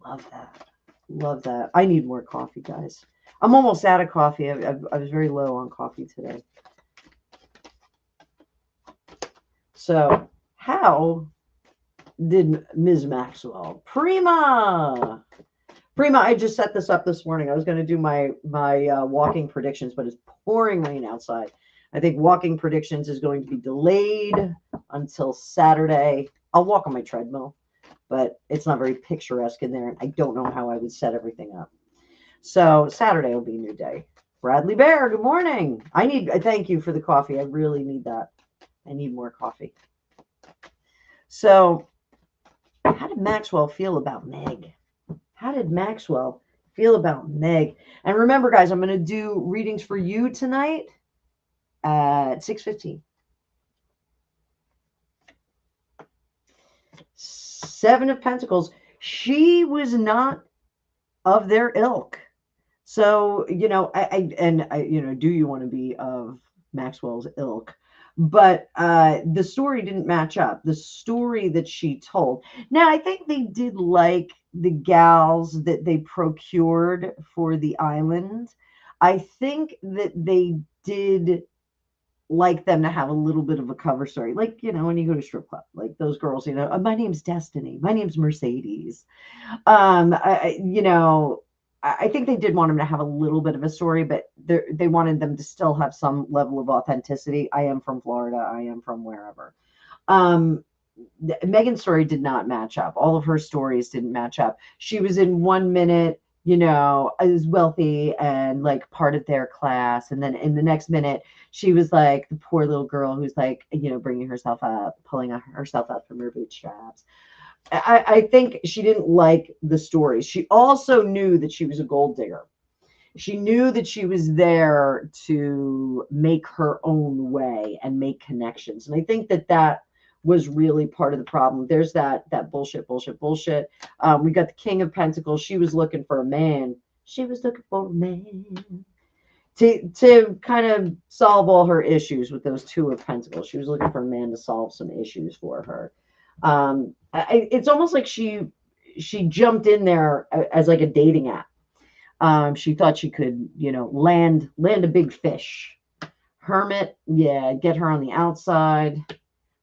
Love that. Love that. I need more coffee, guys. I'm almost out of coffee. I was very low on coffee today. So how did Ms. Maxwell? Prima, I just set this up this morning. I was going to do my walking predictions, but it's pouring rain outside. I think walking predictions is going to be delayed until Saturday. I'll walk on my treadmill, but it's not very picturesque in there. And I don't know how I would set everything up. So Saturday will be a new day. Bradley Bear, good morning. Thank you for the coffee. I really need that. I need more coffee. So how did Maxwell feel about Meg? How did Maxwell feel about Meg? And remember, guys, I'm going to do readings for you tonight at 6:15. 7 of Pentacles. She was not of their ilk. So, do you want to be of Maxwell's ilk? But the story didn't match up. The story that she told. Now, I think they did like the gals that they procured for the island. I think that they did like them to have a little bit of a cover story. Like, when you go to strip club, like those girls, my name's Destiny. My name's Mercedes. I think they did want them to have a little bit of a story, but they wanted them to still have some level of authenticity. I am from Florida. I am from wherever. Meghan's story did not match up. All of her stories didn't match up. She was in 1 minute, is wealthy and like part of their class. And then in the next minute, she was like the poor little girl who's like, bringing herself up, pulling herself up from her bootstraps. I think she didn't like the stories. She also knew that she was a gold digger. She knew that she was there to make her own way and make connections. And I think that was really part of the problem. There's that bullshit. We got the King of Pentacles. She was looking for a man. She was looking for a man to kind of solve all her issues with those 2 of Pentacles. She was looking for a man to solve some issues for her. It's almost like she jumped in there as like a dating app. She thought she could, land a big fish. Hermit, yeah, get her on the outside.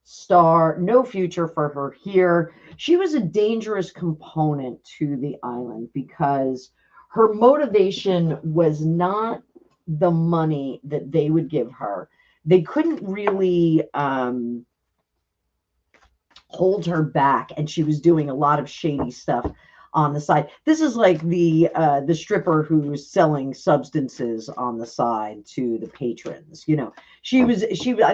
Star, no future for her here. She was a dangerous component to the island because her motivation was not the money that they would give her. They couldn't really hold her back, and she was doing a lot of shady stuff. on the side. This is like the stripper who's selling substances on the side to the patrons. You know, she was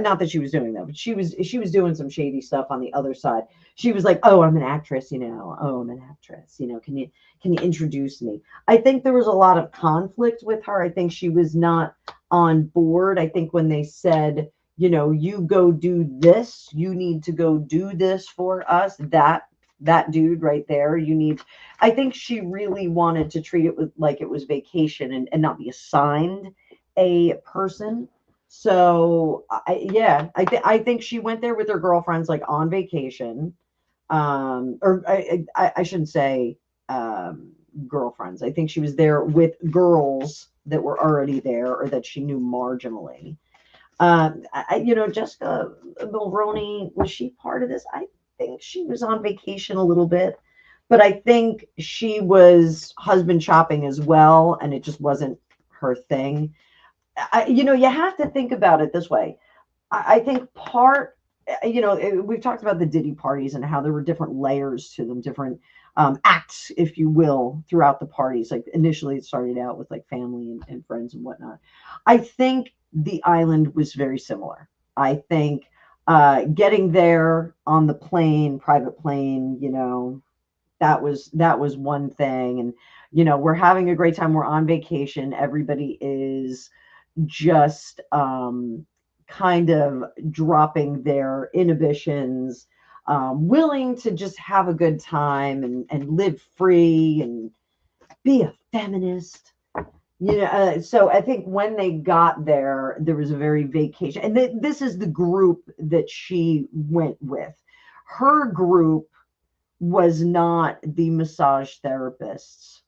not that she was doing that, but she was doing some shady stuff on the other side. She was like, "Oh, I'm an actress, you know. Oh, I'm an actress, you know. Can you introduce me?" I think there was a lot of conflict with her. I think she was not on board. I think when they said, you know, you go do this, you need to go do this for us, that dude right there, you need, I think she really wanted to treat it with like it was vacation and not be assigned a person. So I think she went there with her girlfriends like on vacation. Or I shouldn't say girlfriends. I think she was there with girls that were already there or that she knew marginally. You know, Jessica Mulroney, was she part of this? I think she was on vacation a little bit, but I think she was husband shopping as well, and it just wasn't her thing. You know, you have to think about it this way. I think you know, we've talked about the Diddy parties and how there were different layers to them, different acts, if you will, throughout the parties. Like initially it started out with like family and friends and whatnot. I think the island was very similar. I think getting there on the plane, private plane, you know, that was one thing. And, you know, we're having a great time. We're on vacation. Everybody is just kind of dropping their inhibitions, willing to just have a good time and live free and be a feminist. You know, so I think when they got there, there was a very vacation. And this is the group that she went with. Her group was not the massage therapists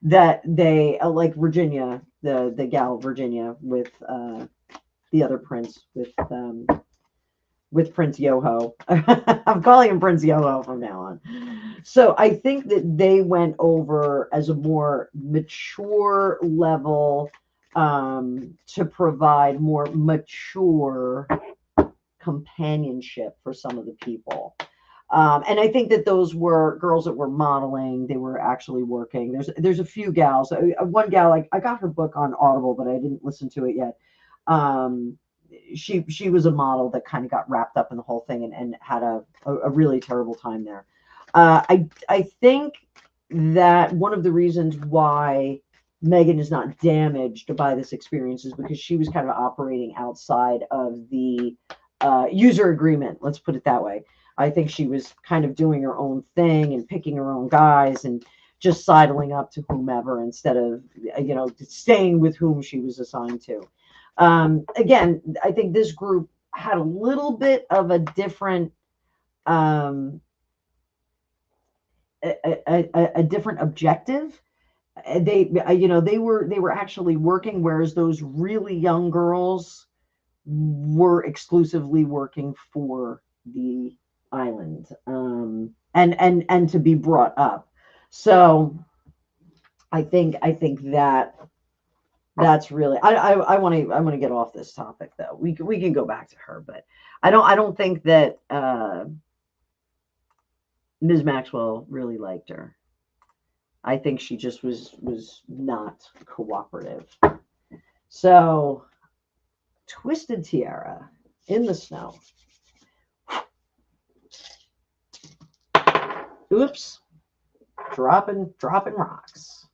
that they like Virginia, the gal Virginia with the other prince with Prince Yoho. I'm calling him Prince Yoho from now on. So I think that they went over as a more mature level to provide more mature companionship for some of the people. And I think that those were girls that were modeling. They were actually working. There's a few gals. One gal, I got her book on Audible, but I didn't listen to it yet. She was a model that kind of got wrapped up in the whole thing and had a really terrible time there. I think that one of the reasons why Meghan is not damaged by this experience is because she was kind of operating outside of the user agreement. Let's put it that way. I think she was kind of doing her own thing and picking her own guys and just sidling up to whomever instead of, you know, staying with whom she was assigned to. Again, I think this group had a little bit of a different a different objective. They, you know, they were actually working, whereas those really young girls were exclusively working for the island, and to be brought up. So I think that that's really, I want to get off this topic though. We can go back to her, but I don't think that Ms. Maxwell really liked her. I think she just was not cooperative. So Twisted Tiara in the snow. Oops. Dropping rocks.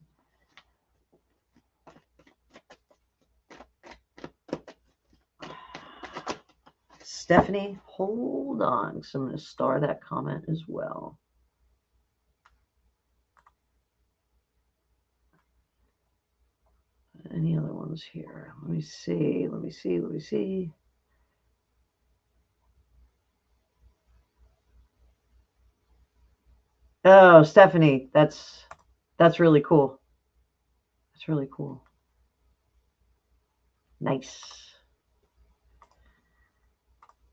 Stephanie, hold on. So I'm going to star that comment as well. Any other ones here? Let me see. Oh, Stephanie, that's really cool. That's really cool. Nice.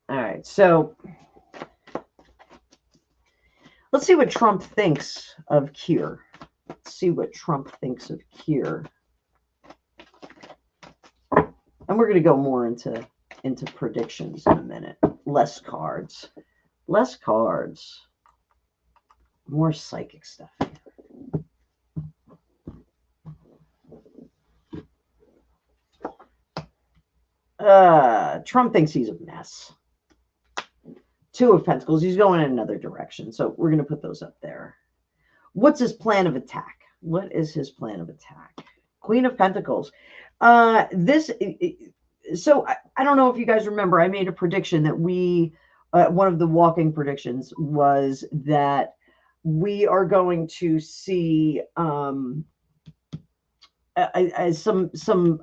All right, so let's see what Trump thinks of Keir. Let's see what Trump thinks of Keir. And we're going to go more into predictions in a minute. Less cards. More psychic stuff. Trump thinks he's a mess. Two of Pentacles. He's going in another direction. So we're going to put those up there. What's his plan of attack? What is his plan of attack? Queen of Pentacles. So I don't know if you guys remember, I made a prediction that one of the walking predictions was that we are going to see some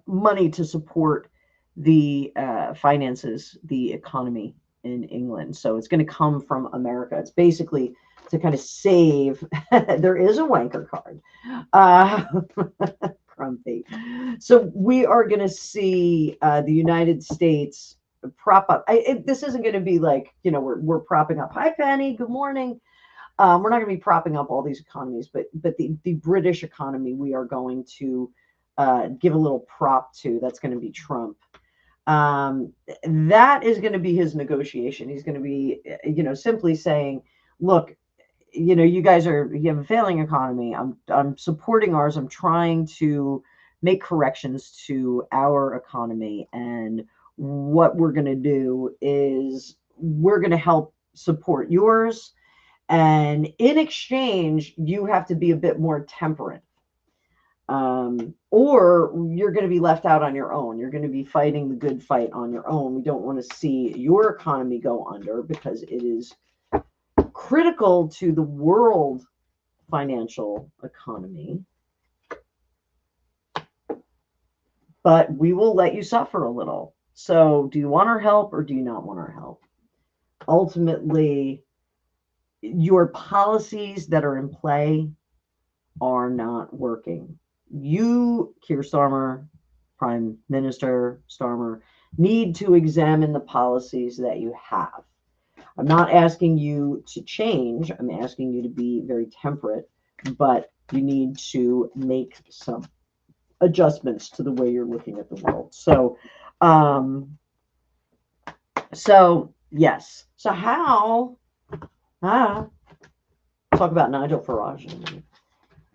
money to support the finances, the economy in England. So it's going to come from America. It's basically to kind of save. There is a wanker card. Grumpy. So we are going to see the United States prop up. This isn't going to be like, we're propping up. Hi, Penny. Good morning. We're not going to be propping up all these economies, but the British economy, we are going to give a little prop to. That's going to be Trump. That is going to be his negotiation. He's going to be, simply saying, look, you guys you have a failing economy. I'm supporting ours. I'm trying to make corrections to our economy. And what we're going to do is we're going to help support yours. And in exchange, you have to be a bit more temperate. Or you're going to be left out on your own. You're going to be fighting the good fight on your own. We don't want to see your economy go under because it is critical to the world financial economy. But we will let you suffer a little. So do you want our help or do you not want our help? Ultimately, your policies that are in play are not working. You, Keir Starmer, Prime Minister Starmer, need to examine the policies that you have. I'm not asking you to change. I'm asking you to be very temperate, but you need to make some adjustments to the way you're looking at the world. So yes. So how, talk about Nigel Farage.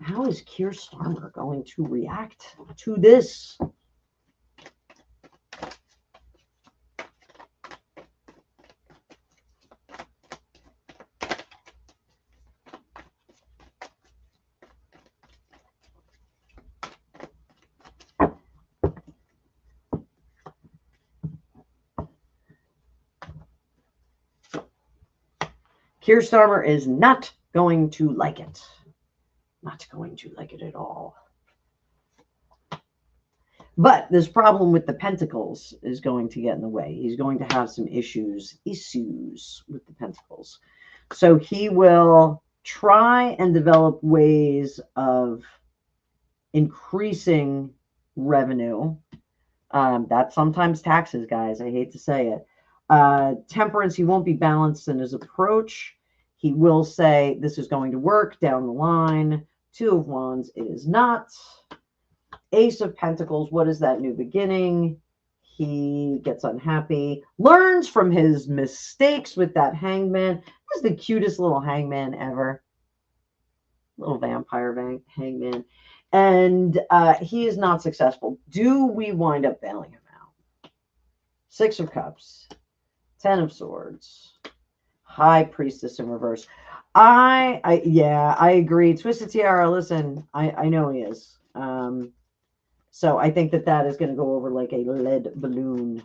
How is Keir Starmer going to react to this? Keir Starmer is not going to like it. Not going to like it at all. But this problem with the Pentacles is going to get in the way. He's going to have some issues with the Pentacles. So he will try and develop ways of increasing revenue. That's sometimes taxes, guys. I hate to say it. Temperance, he won't be balanced in his approach. He will say this is going to work down the line. Two of Wands, it is not. Ace of Pentacles, what is that new beginning? He gets unhappy, learns from his mistakes with that hangman. This is the cutest little hangman ever. Little vampire hangman. And he is not successful. Do we wind up bailing him out? Six of Cups, 10 of Swords, High Priestess in reverse. I agree. Twisted Tiara, listen, I know he is. So I think that is going to go over like a lead balloon.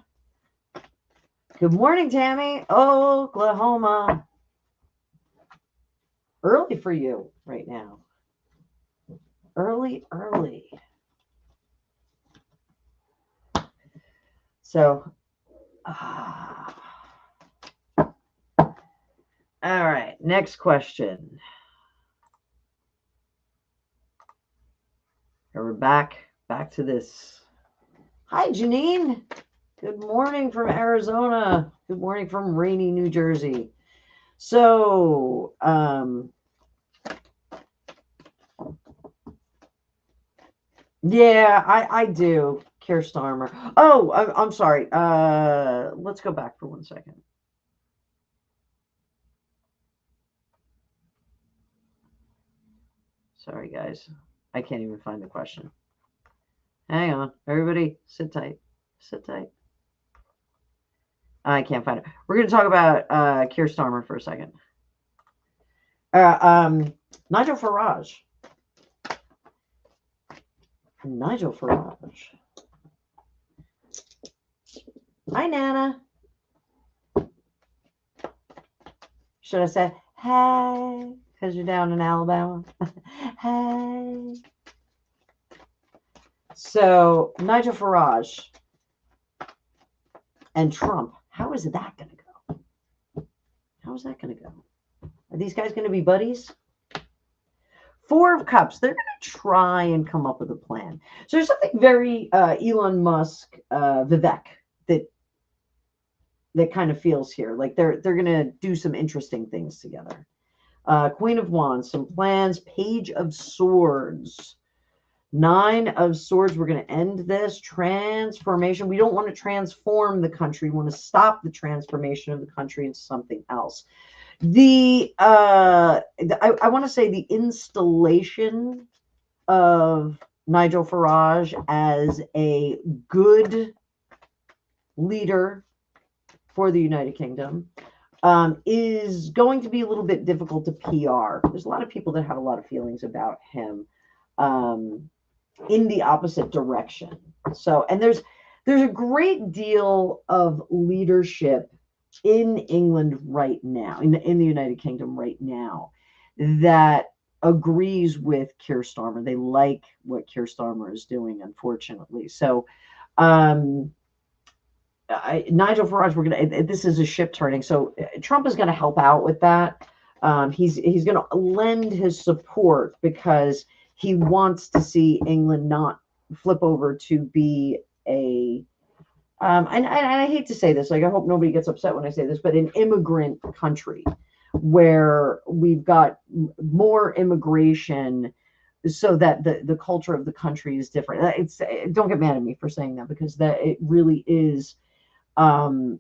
Good morning, Tammy. Oklahoma. Early for you right now. Early. So, all right, next question. We're back to this. Hi, Janine. Good morning from Arizona. Good morning from rainy New Jersey. So, yeah, I do. Keir Starmer. Oh, I'm sorry. Let's go back for 1 second. Sorry, guys. I can't even find the question. Hang on. Everybody, sit tight. Sit tight. I can't find it. We're going to talk about Keir Starmer for a second. Nigel Farage. Nigel Farage. Hi, Nana. Should I say, hey, because you're down in Alabama? Hey. So, Nigel Farage and Trump, how is that going to go? How is that going to go? Are these guys going to be buddies? Four of Cups, they're going to try and come up with a plan. So there's something very Elon Musk, Vivek, that kind of feels here. Like they're going to do some interesting things together. Queen of Wands, some plans. Page of Swords. 9 of Swords, we're going to end this. Transformation. We don't want to transform the country. We want to stop the transformation of the country into something else. I want to say the installation of Nigel Farage as a good leader for the United Kingdom is going to be a little bit difficult to PR. There's a lot of people that have a lot of feelings about him in the opposite direction. So, and there's a great deal of leadership in England right now, in the United Kingdom right now, that agrees with Keir Starmer. They like what Keir Starmer is doing, unfortunately. So, Nigel Farage, this is a ship turning. So Trump is going to help out with that. He's going to lend his support because he wants to see England not flip over to be a and I hate to say this, like I hope nobody gets upset when I say this, but an immigrant country where we've got more immigration so that the culture of the country is different. Don't get mad at me for saying that, because that it really is a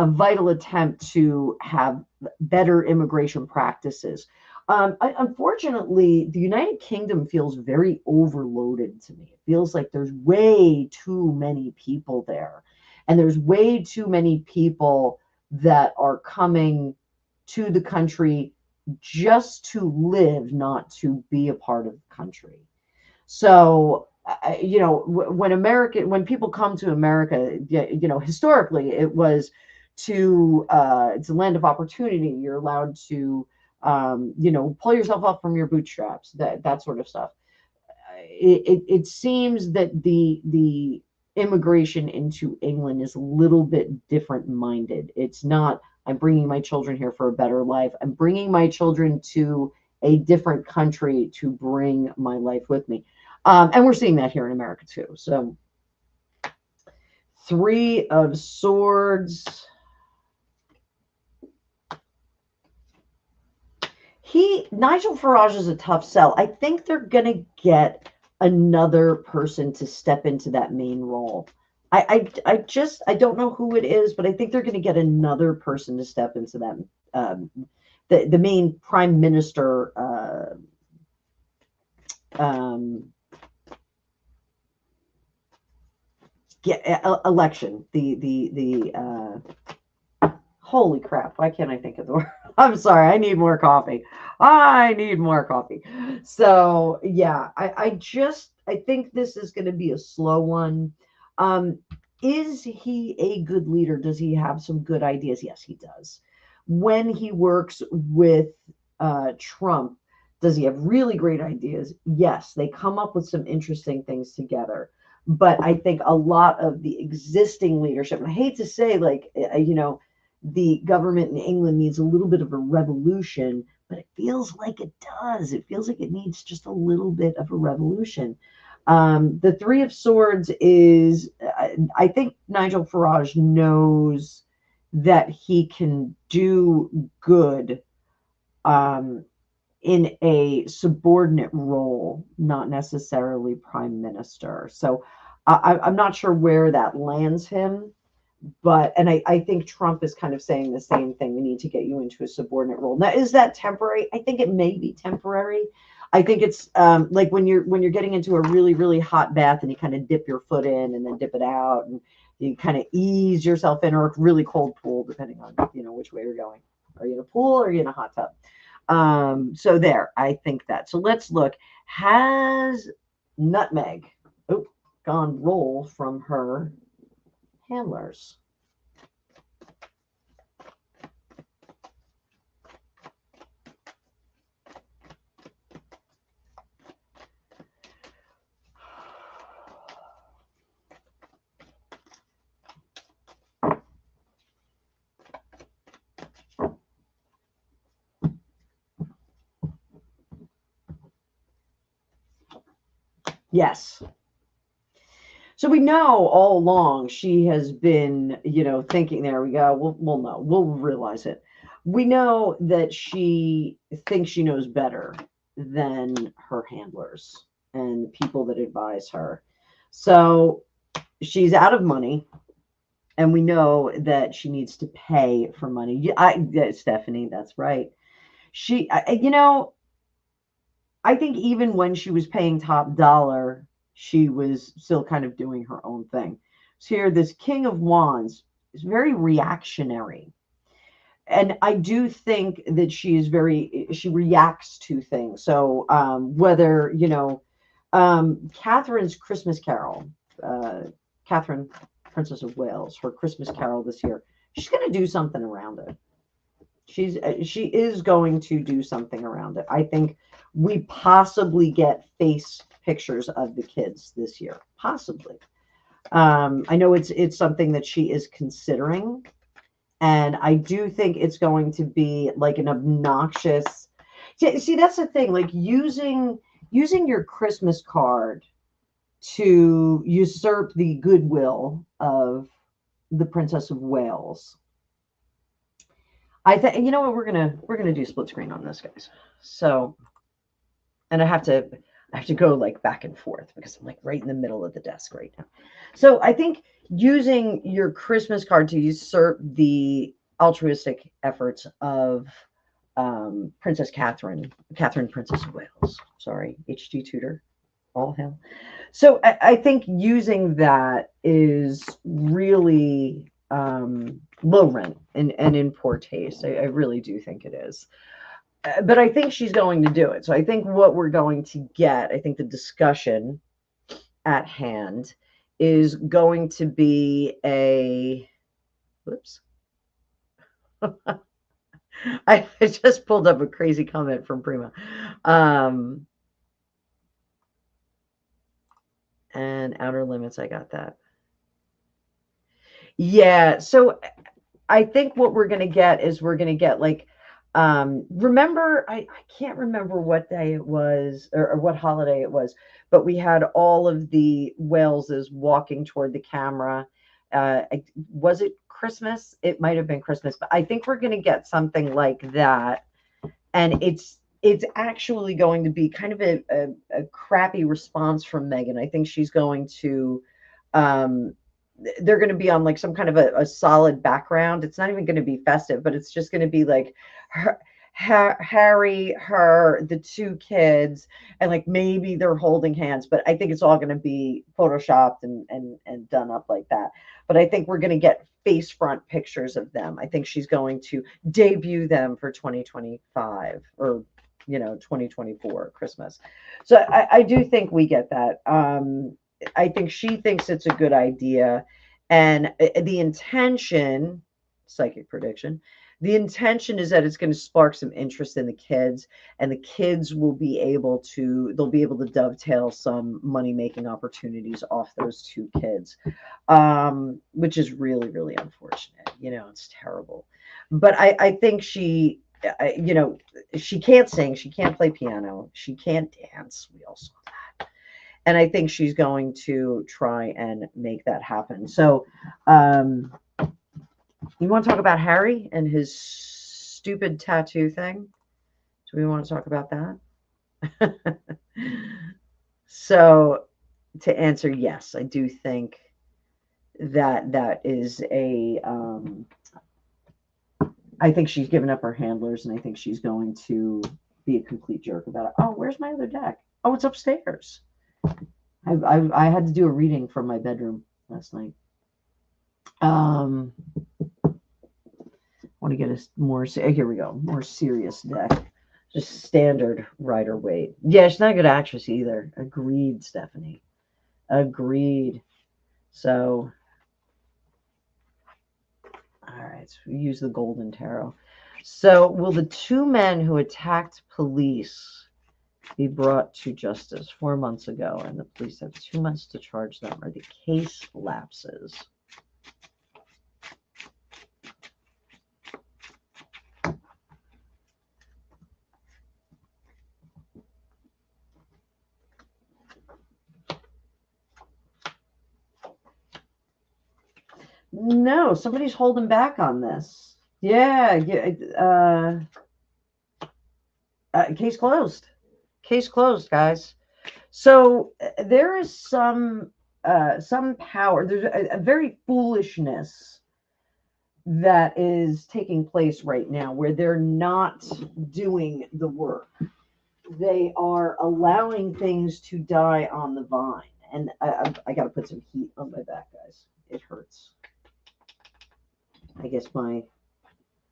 vital attempt to have better immigration practices. Unfortunately, the United Kingdom feels very overloaded to me. It feels like there's way too many people there. And there's way too many people that are coming to the country just to live, not to be a part of the country. So, when people come to America, historically it was it's a land of opportunity. You're allowed to pull yourself up from your bootstraps, that sort of stuff. It seems that the immigration into England is a little bit different minded. It's not, I'm bringing my children here for a better life. I'm bringing my children to a different country to bring my life with me. And we're seeing that here in America too. So 3 of Swords. Nigel Farage is a tough sell. I think they're going to get another person to step into that main role. I don't know who it is, but I think they're going to get another person to step into that, the main prime minister election. Holy crap, why can't I think of the word? I'm sorry, I need more coffee. So yeah, I think this is going to be a slow one. Is he a good leader? Does he have some good ideas? Yes, he does. When he works with Trump, does he have really great ideas? Yes, they come up with some interesting things together. But I think a lot of the existing leadership, and I hate to say, the government in England needs a little bit of a revolution, but it feels like it does. It feels like it needs just a little bit of a revolution. The 3 of Swords is, I think Nigel Farage knows that he can do good in a subordinate role, not necessarily prime minister. So I'm not sure where that lands him. And I think Trump is kind of saying the same thing. We need to get you into a subordinate role. Now, is that temporary? I think it may be temporary. I think it's like when you're getting into a really, really hot bath and you kind of dip your foot in and then dip it out, and you kind of ease yourself in, or a really cold pool, depending on, which way you're going. Are you in a pool or are you in a hot tub? So there, I think that. So let's look. Has Nutmeg gone roll from her handlers? Yes. So we know all along she has been, thinking, there we go. We'll know. We'll realize it. We know that she thinks she knows better than her handlers and people that advise her. So she's out of money, and we know that she needs to pay for money. Stephanie, that's right. I think even when she was paying top dollar, she was still kind of doing her own thing. So here, this King of Wands is very reactionary. And I do think that she reacts to things. So whether, Catherine's Christmas Carol, Catherine, Princess of Wales, her Christmas Carol this year, she's going to do something around it. She is going to do something around it. I think we possibly get face pictures of the kids this year, possibly. I know it's something that she is considering, and I do think it's going to be like an obnoxious. See, that's the thing. Like using your Christmas card to usurp the goodwill of the Princess of Wales. I think, you know what, we're gonna do split screen on this, guys. So, and I have to go like back and forth because I'm like right in the middle of the desk right now. So I think using your Christmas card to usurp the altruistic efforts of Princess Catherine, Princess of Wales. Sorry, HG Tutor, all hell. So I think using that is really low rent and in poor taste. I really do think it is. But I think she's going to do it. So I think what we're going to get, I think the discussion at hand is going to be a, whoops. I just pulled up a crazy comment from Prima. And Outer Limits, I got that. Yeah, so I think what we're going to get is we're going to get like, remember, I can't remember what day it was or what holiday it was, but we had all of the Waleses walking toward the camera. Was it Christmas? It might have been Christmas, but I think we're going to get something like that. And it's actually going to be kind of a crappy response from Meghan. I think she's going to, they're going to be on like some kind of a solid background. It's not even going to be festive, but it's just going to be like Harry, her, the two kids, and like maybe they're holding hands, but I think it's all going to be photoshopped and done up like that. But I think we're going to get face front pictures of them. I think she's going to debut them for 2025 or 2024 Christmas. So I do think we get that. I think she thinks it's a good idea. And the intention, psychic prediction, the intention is that it's going to spark some interest in the kids, and the kids will be able to, they'll be able to dovetail some money-making opportunities off those two kids, which is really, really unfortunate. It's terrible. But I think she, she can't sing, she can't play piano, she can't dance. We all saw that. And I think she's going to try and make that happen. So, you want to talk about Harry and his stupid tattoo thing? Do we want to talk about that? So, to answer yes, I do think that is a. I think she's given up her handlers, and I think she's going to be a complete jerk about it. Oh, where's my other deck? Oh, it's upstairs. I had to do a reading from my bedroom last night. Want to get a more, here we go, more serious deck. Just standard Rider-Waite. Yeah, she's not a good actress either. Agreed, Stephanie. Agreed. So, all right, so we use the Golden Tarot. So, will the two men who attacked police be brought to justice 4 months ago, and the police have 2 months to charge them, or the case lapses? No, somebody's holding back on this. Yeah, case closed. Case closed, guys. So there is some power. There's a very foolishness that is taking place right now, where they're not doing the work. They are allowing things to die on the vine, and I got to put some heat on my back, guys. It hurts. I guess my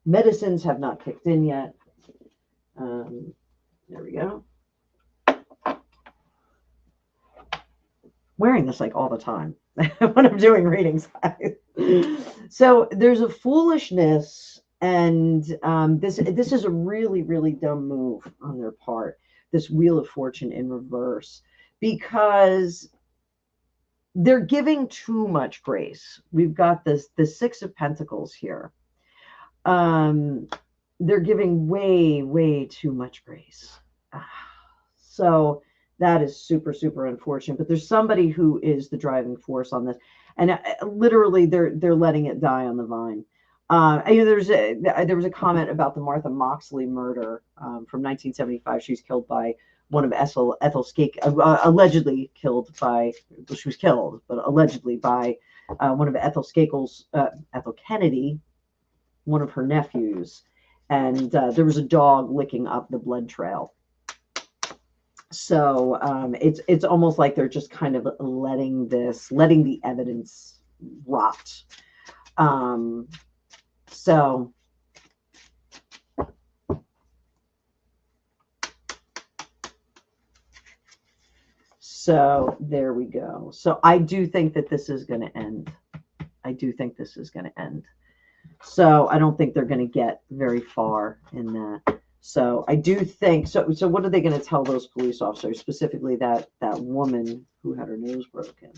medicines have not kicked in yet. There we go. Wearing this like all the time when I'm doing readings. So there's a foolishness, and this is a really, really dumb move on their part. This Wheel of Fortune in reverse, because they're giving too much grace. We've got the Six of Pentacles here. They're giving way, way too much grace. So that is super, super unfortunate. But there's somebody who is the driving force on this, and literally they're letting it die on the vine. There was a comment about the Martha Moxley murder from 1975. She was killed by one of Ethel allegedly killed by. Well, she was killed, but allegedly by one of Ethel Kennedy, one of her nephews, and there was a dog licking up the blood trail. So it's almost like they're just kind of letting the evidence rot. So there we go. So I do think that this is going to end. So I don't think they're going to get very far in that. So I do think so. So what are they going to tell those police officers, specifically that woman who had her nose broken?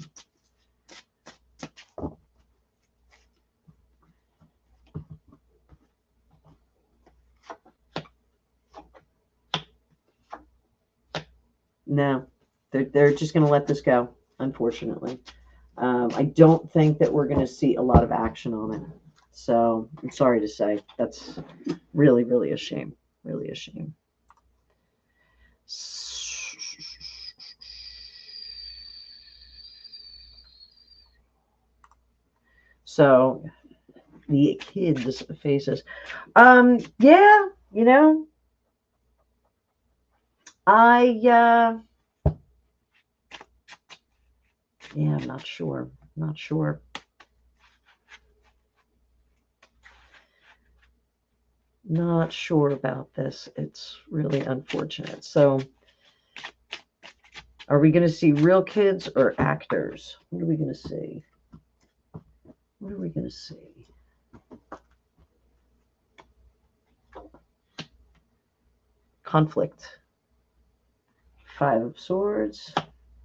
No, they're just going to let this go, unfortunately. I don't think that we're going to see a lot of action on it. So I'm sorry to say, that's really, really a shame. Really a shame. So the kids' faces. Yeah, you know, yeah, I'm not sure. Not sure about this. It's really unfortunate. So are we going to see real kids or actors? What are we going to see? Conflict. 5 of Swords.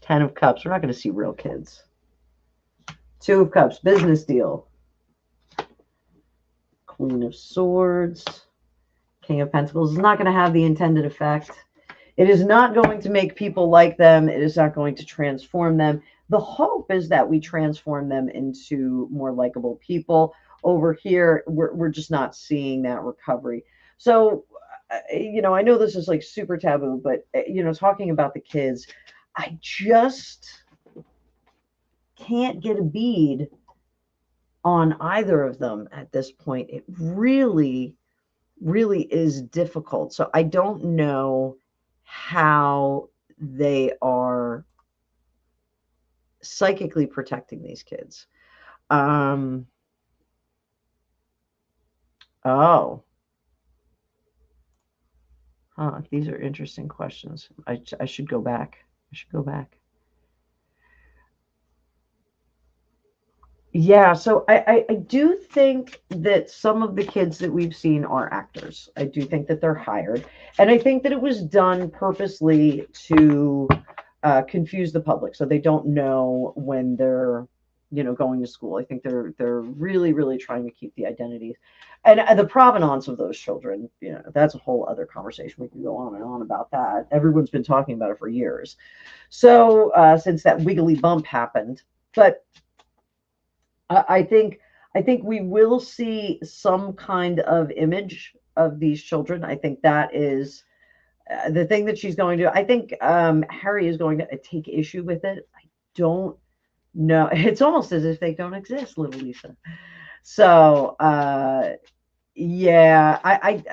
10 of Cups. We're not going to see real kids. 2 of Cups. Business deal. Queen of Swords. King of Pentacles is not going to have the intended effect. It is not going to make people like them. It is not going to transform them. The hope is that we transform them into more likable people. Over here, we're just not seeing that recovery. So, I know this is like super taboo, but, talking about the kids, I just can't get a bead on either of them at this point. It really, really is difficult. So I don't know how they are psychically protecting these kids. Oh, these are interesting questions. I should go back. I should go back. Yeah, so I do think that some of the kids that we've seen are actors. I do think that they're hired. And I think that it was done purposely to confuse the public so they don't know when they're, going to school. I think they're really, really trying to keep the identities. And the provenance of those children, that's a whole other conversation. We can go on and on about that. Everyone's been talking about it for years. So since that wiggly bump happened. But I think we will see some kind of image of these children. I think that is the thing that she's going to. I think Harry is going to take issue with it. I don't know. It's almost as if they don't exist, little Lisa. So yeah, I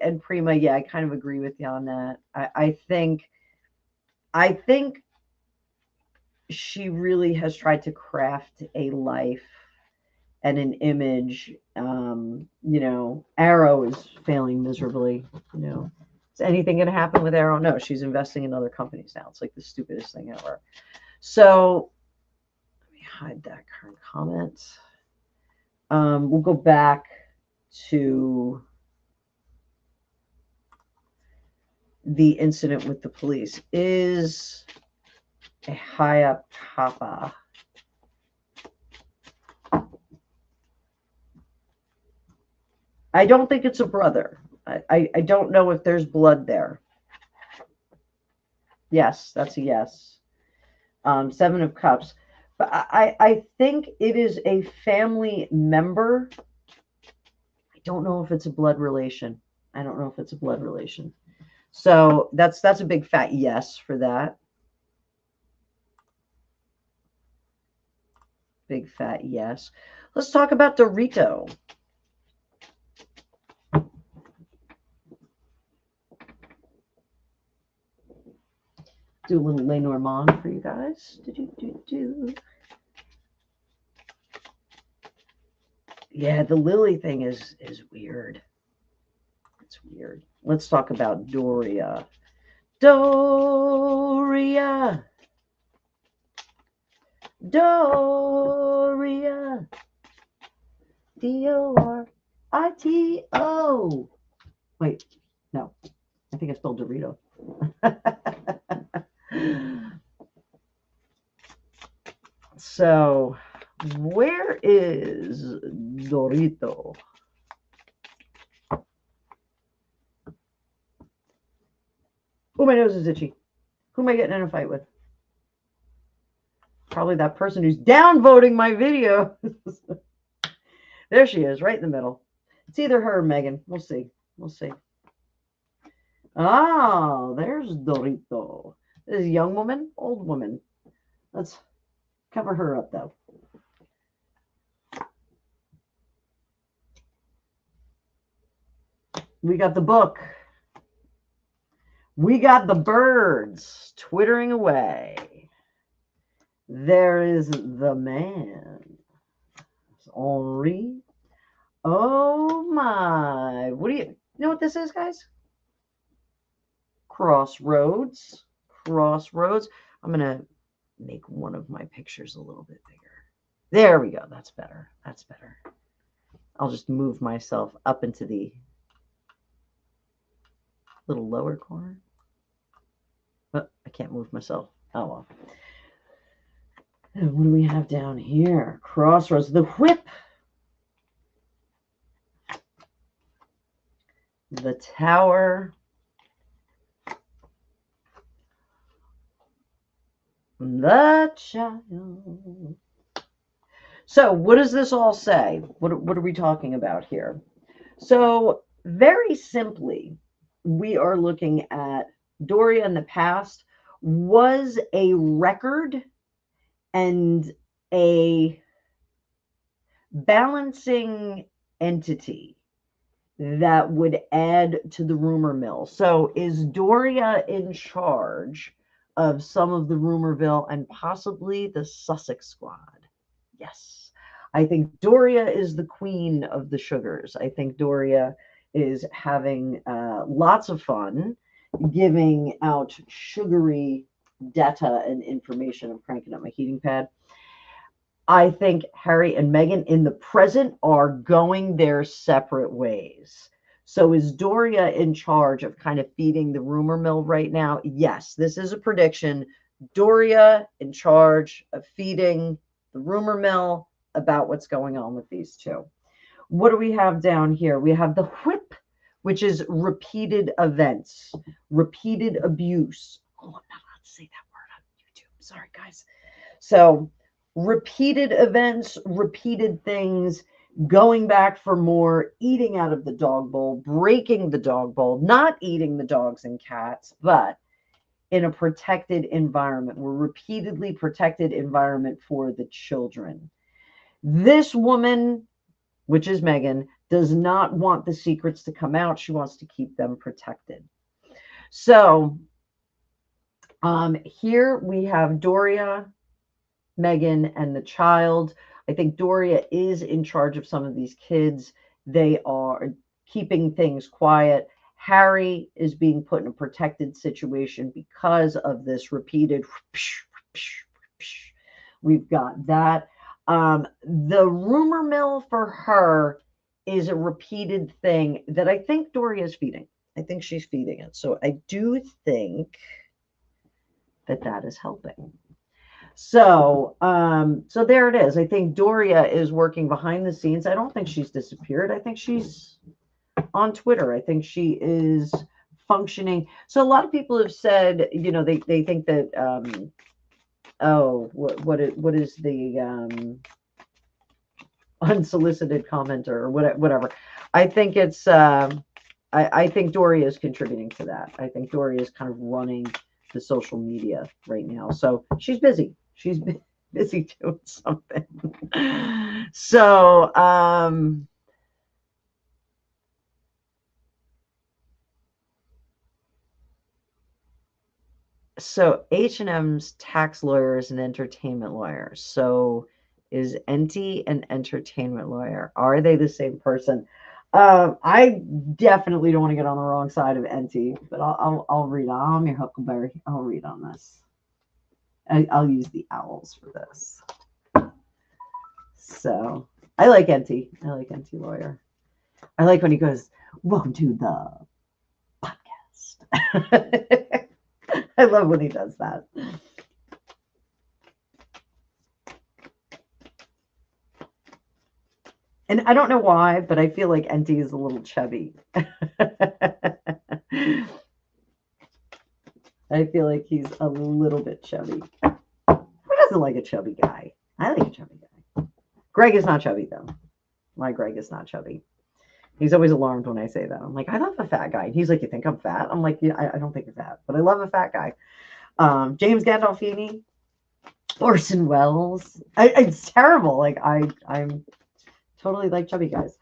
and Prima, yeah, I kind of agree with you on that. I think she really has tried to craft a life and an image. Arrow is failing miserably. Is anything going to happen with Arrow? No, she's investing in other companies now. It's like the stupidest thing ever. So let me hide that current comment. We'll go back to the incident with the police. Is a high up kappa. I don't think it's a brother. I don't know if there's blood there. Yes, that's a yes. 7 of Cups. But I think it is a family member. I don't know if it's a blood relation. I don't know if it's a blood relation. So that's a big fat yes for that. Big fat yes. Let's talk about Dorito. Do a little Lenormand for you guys. Yeah, the Lily thing is weird. It's weird. Let's talk about Doria. Doria. Doria. Dorito. Wait, no. I think I spelled Dorito. So, where is Dorito? Oh, my nose is itchy. Who am I getting in a fight with? Probably that person who's downvoting my video. There she is, right in the middle. It's either her or Meghan. We'll see. We'll see. Oh, there's Dorito. This is a young woman, old woman. Let's cover her up, though. We got the book. We got the birds twittering away. There is the man. It's Henri. Oh my. What do you know what this is, guys? Crossroads. Crossroads. I'm going to make one of my pictures a little bit bigger. There we go. That's better. That's better. I'll just move myself up into the little lower corner. Oh, I can't move myself. Oh, well. And what do we have down here? Crossroads. The whip. The tower. The child. So what does this all say? What are we talking about here? So very simply, we are looking at Doria in the past was a record and a balancing entity that would add to the rumor mill. So is Doria in charge of some of the rumorville and possibly the Sussex squad? Yes. I think Doria is the queen of the sugars. I think Doria is having lots of fun giving out sugary data and information. I'm cranking up my heating pad. I think Harry and Meghan in the present are going their separate ways. So is Doria in charge of kind of feeding the rumor mill right now? Yes, this is a prediction. Doria in charge of feeding the rumor mill about what's going on with these two. What do we have down here? We have the whip, which is repeated events, repeated abuse. Oh, I'm not allowed to say that word on YouTube. Sorry, guys. So repeated events, repeated things, going back for more, eating out of the dog bowl, breaking the dog bowl, not eating the dogs and cats, but in a protected environment. We're repeatedly protected environment for the children. This woman, which is Meghan, does not want the secrets to come out. She wants to keep them protected. So here we have Doria, Meghan, and the child. I think Doria is in charge of some of these kids. They are keeping things quiet. Harry is being put in a protected situation because of this repeated. We've got that. The rumor mill for her is a repeated thing that I think Doria is feeding. I think she's feeding it. So I do think that that is helping. So, so there it is. I think Doria is working behind the scenes. I don't think she's disappeared. I think she's on Twitter. I think she is functioning. So a lot of people have said, you know, they think that, what is the unsolicited commenter or whatever. I think it's, I think Doria is contributing to that. I think Doria is kind of running the social media right now. So she's busy. She's busy doing something. So, so H&M's tax lawyer is an entertainment lawyer. So is Enty an entertainment lawyer? Are they the same person? I definitely don't want to get on the wrong side of Enty, but I'll read on. I'm your Huckleberry. I'll read on this. I'll use the owls for this. So I like Enty. I like Enty lawyer. I like when he goes, "Welcome to the podcast." I love when he does that. And I don't know why, but I feel like Enty is a little chubby. I feel like he's a little bit chubby. Who doesn't like a chubby guy? I like a chubby guy. Greg is not chubby, though. My Greg is not chubby. He's always alarmed when I say that. I'm like, I love a fat guy. He's like, you think I'm fat? I'm like, yeah, I don't think you're fat, but I love a fat guy. James Gandolfini, Orson Welles. It's terrible. Like I'm totally like chubby guys.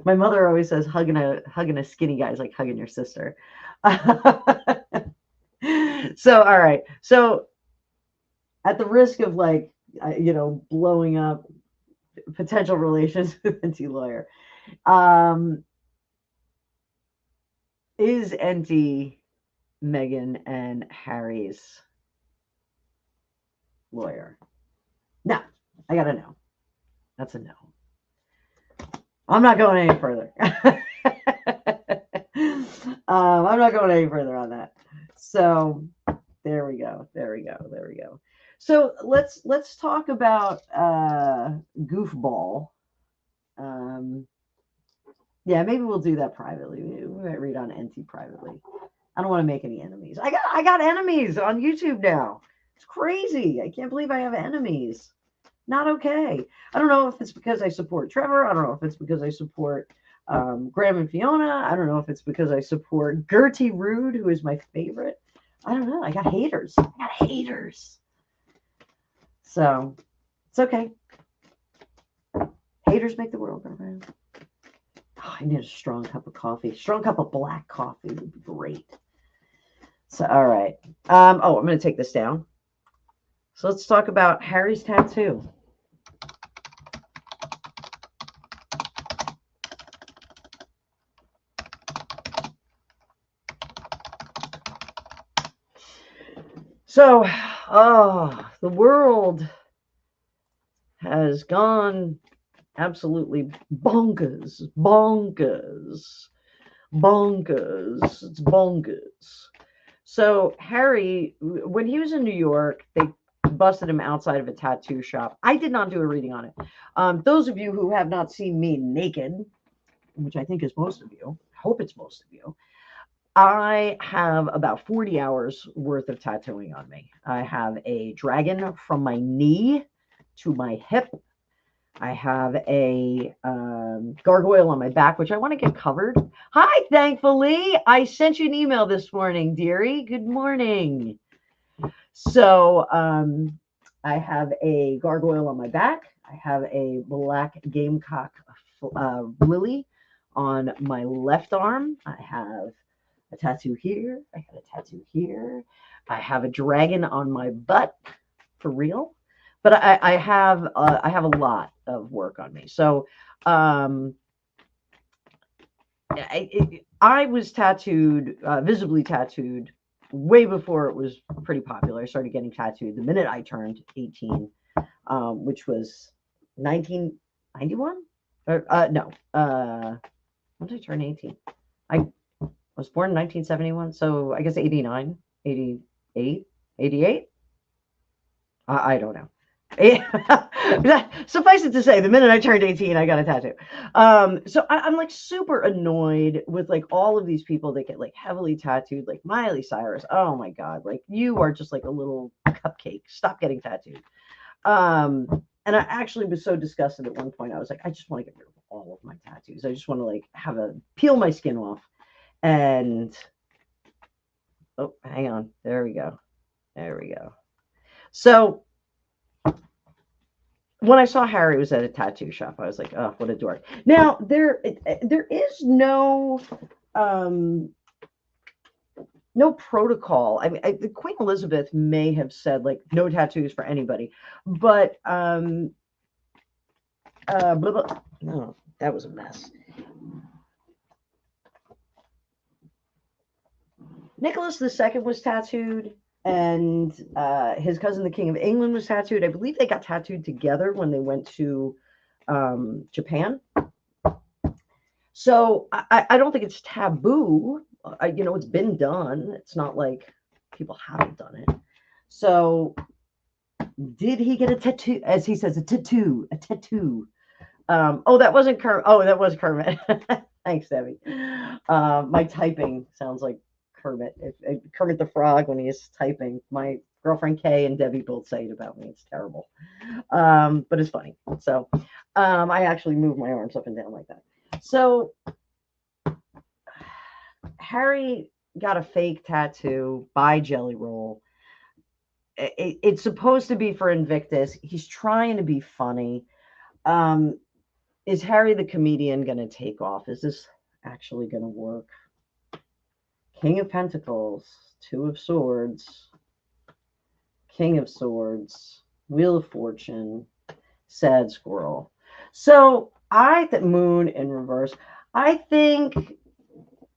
My mother always says hugging a skinny guy is like hugging your sister. So, all right. So at the risk of like, blowing up potential relations with Enty lawyer, is Enty Meghan and Harry's lawyer? No, I gotta know. That's a no. I'm not going any further. I'm not going any further on that. So there we go. So let's talk about goofball. Yeah, maybe we'll do that privately. We might read on Enty privately. I don't want to make any enemies. I got enemies on YouTube now. It's crazy. I can't believe I have enemies. Not okay. I don't know if it's because I support Trevor. I don't know if it's because I support Graham and Fiona. I don't know if it's because I support Gertie Rude, who is my favorite. I don't know. I got haters. So it's okay. Haters make the world go round. Oh, I need a strong cup of coffee. Strong cup of black coffee would be great. So, all right. Oh, I'm going to take this down. So let's talk about Harry's tattoo. So, the world has gone absolutely bonkers. Bonkers. Bonkers. It's bonkers. So Harry, when he was in New York, they busted him outside of a tattoo shop. I did not do a reading on it. Those of you who have not seen me naked, which I think is most of you, I hope it's most of you, I have about 40 hours worth of tattooing on me. I have a dragon from my knee to my hip. I have a gargoyle on my back, which I want to get covered. Hi, thankfully. I sent you an email this morning, dearie. Good morning. So I have a gargoyle on my back. I have a black gamecock lily on my left arm. I have a tattoo here. I have a tattoo here. I have a dragon on my butt, for real. But I have a lot of work on me. So I was tattooed, visibly tattooed, way before it was pretty popular. I started getting tattooed the minute I turned 18, which was 1991. No. When did I turn 18? I was born in 1971, so I guess 89, 88, 88. I don't know. Suffice it to say, the minute I turned 18, I got a tattoo. So I'm like super annoyed with like all of these people that get like heavily tattooed, like Miley Cyrus. Oh my God, like you are just like a little cupcake. Stop getting tattooed. And I actually was so disgusted at one point. I was like, I just want to get rid of all of my tattoos. I just want to like peel my skin off. And oh, hang on. There we go. There we go. So when I saw Harry was at a tattoo shop, I was like, oh, what a dork. Now, there is no protocol. I mean, the Queen Elizabeth may have said, like, no tattoos for anybody. But, blah, blah. No, that was a mess. Nicholas II was tattooed. And his cousin, the King of England, was tattooed. I believe they got tattooed together when they went to Japan. So I don't think it's taboo. It's been done. It's not like people haven't done it. So did he get a tattoo? As he says, a tattoo. Oh, that wasn't Kermit. Oh, that was Kermit. Thanks, Debbie. My typing sounds like Kermit. Kermit the Frog when he's typing. My girlfriend Kay and Debbie both say it about me. It's terrible. But it's funny. So I actually move my arms up and down like that. So Harry got a fake tattoo by Jelly Roll. It's supposed to be for Invictus. He's trying to be funny. Is Harry the comedian going to take off? Is this actually going to work? King of Pentacles, Two of Swords, King of Swords, Wheel of Fortune, Sad Squirrel. So Moon in reverse. I think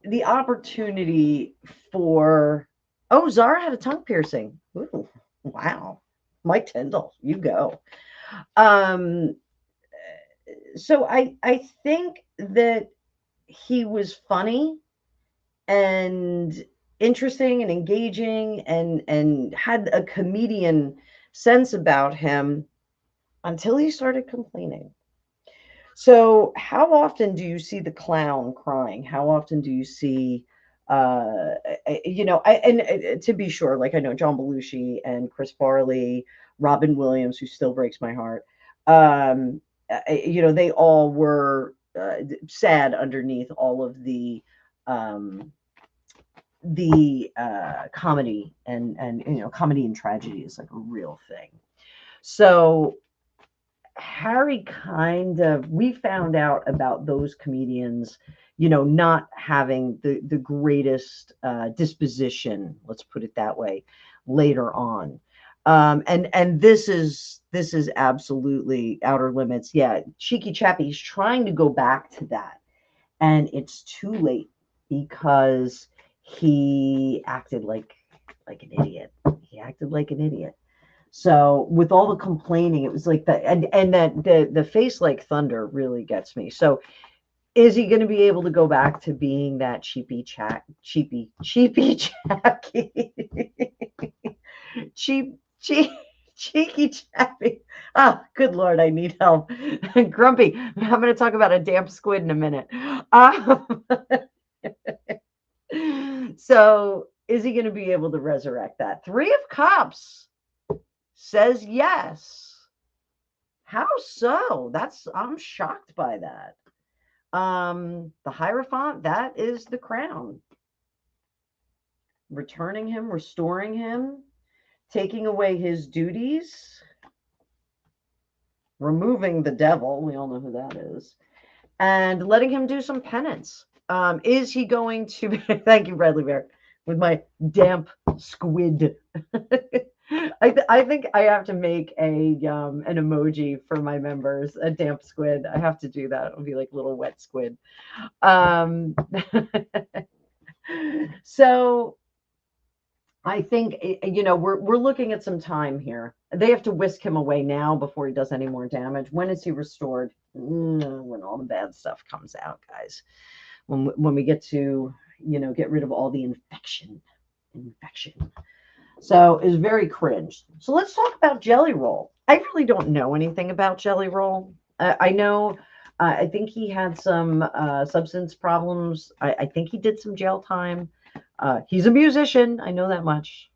the opportunity for, Zara had a tongue piercing. Ooh, wow. Mike Tyndall, you go. So I think that he was funny and interesting and engaging and had a comedian sense about him until he started complaining. So how often do you see the clown crying? How often do you see, to be sure, like I know John Belushi and Chris Farley, Robin Williams, who still breaks my heart, they all were sad underneath all of the comedy and comedy and tragedy is like a real thing. So Harry we found out about those comedians, not having the greatest disposition, let's put it that way, later on. And this is absolutely outer limits. Yeah, Cheeky Chappie's trying to go back to that, and it's too late because he acted like an idiot. He acted like an idiot. So with all the complaining, it was like that, and that the face like thunder really gets me. So is he going to be able to go back to being that cheapy Jackie, cheap, cheeky Chappie? Ah, good Lord, I need help. Grumpy, I'm going to talk about a damp squid in a minute. So is he going to be able to resurrect that? Three of Cups says yes. How so? I'm shocked by that. The Hierophant, that is the crown. Returning him, restoring him, taking away his duties, removing the devil, we all know who that is, and letting him do some penance. Is he going to be, thank you, Bradley Bear, with my damp squid. I think I have to make an emoji for my members, a damp squid. I have to do that. It'll be like little wet squid. So I think we're looking at some time here. They have to whisk him away now before he does any more damage. When is he restored? When all the bad stuff comes out, guys. When we get to get rid of all the infection. So it's very cringe. So let's talk about Jelly Roll. I really don't know anything about Jelly Roll. I know, I think he had some substance problems. I think he did some jail time. He's a musician. I know that much.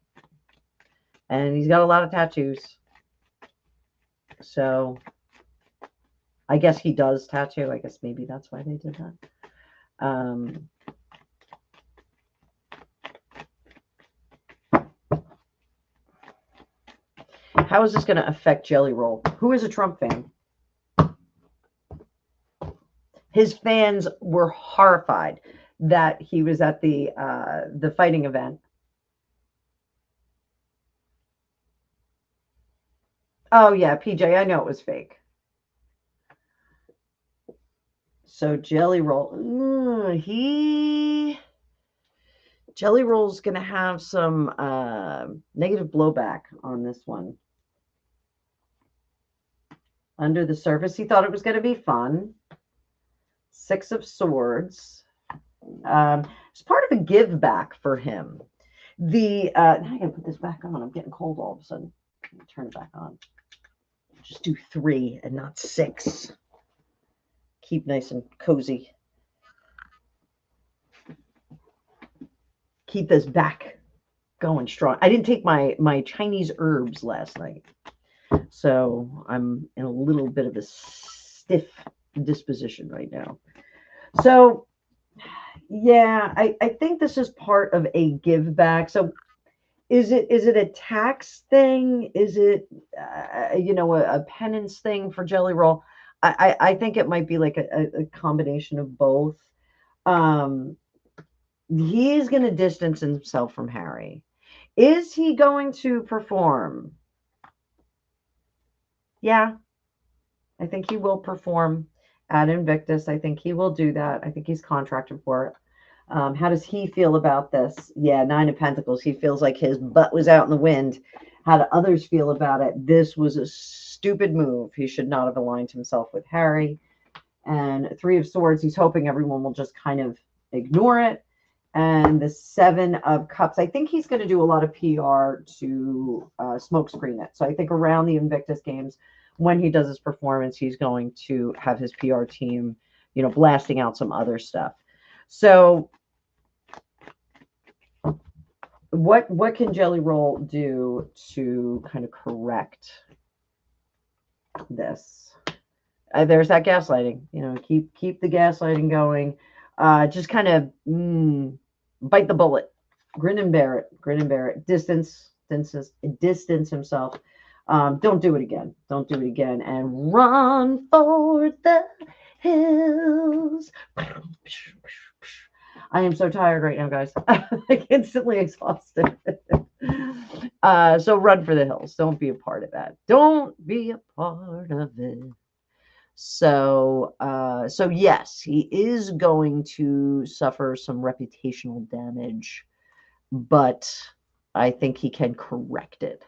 And he's got a lot of tattoos. So I guess he does tattoo. I guess maybe that's why they did that. How is this going to affect Jelly Roll? Who is a Trump fan? His fans were horrified that he was at the fighting event. Oh yeah, PJ, I know it was fake. So Jelly Roll, Jelly Roll's going to have some negative blowback on this one. Under the surface, he thought it was going to be fun. Six of Swords. It's part of a give back for him. Now I got to put this back on. I'm getting cold all of a sudden. Turn it back on. Just do 3 and not 6. Keep nice and cozy. Keep this back going strong. I didn't take my Chinese herbs last night, so I'm in a little bit of a stiff disposition right now. So yeah, I think this is part of a give back. So is it a tax thing? Is it a penance thing for Jelly Roll? I think it might be like a combination of both. He's going to distance himself from Harry. Is he going to perform? Yeah, I think he will perform at Invictus. I think he will do that. I think he's contracted for it. How does he feel about this? Yeah, 9 of Pentacles. He feels like his butt was out in the wind. How do others feel about it? This was a stupid move. He should not have aligned himself with Harry. And 3 of Swords, he's hoping everyone will just kind of ignore it. And the 7 of Cups, I think he's going to do a lot of PR to smokescreen it. So I think around the Invictus Games, when he does his performance, he's going to have his PR team, blasting out some other stuff. So what can Jelly Roll do to kind of correct this? There's that gaslighting. Keep the gaslighting going. Just kind of bite the bullet. Grin and bear it. Distance himself. Don't do it again. Don't do it again. And run for the hills. I am so tired right now, guys. Like instantly exhausted. So run for the hills. Don't be a part of that. Don't be a part of it. So, so yes, he is going to suffer some reputational damage, but I think he can correct it.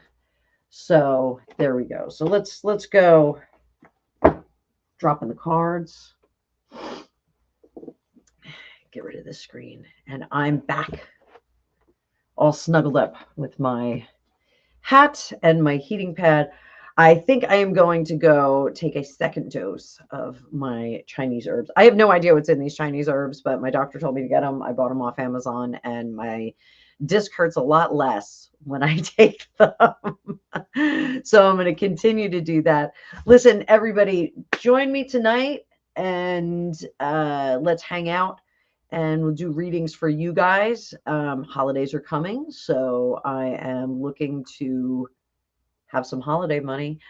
So there we go. So let's go dropping the cards. Get rid of the screen. And I'm back all snuggled up with my hat and my heating pad. I think I am going to go take a second dose of my Chinese herbs. I have no idea what's in these Chinese herbs, but my doctor told me to get them. I bought them off Amazon, and my disc hurts a lot less when I take them. So I'm going to continue to do that. Listen, everybody, join me tonight and let's hang out. And we'll do readings for you guys. Holidays are coming, so I am looking to have some holiday money,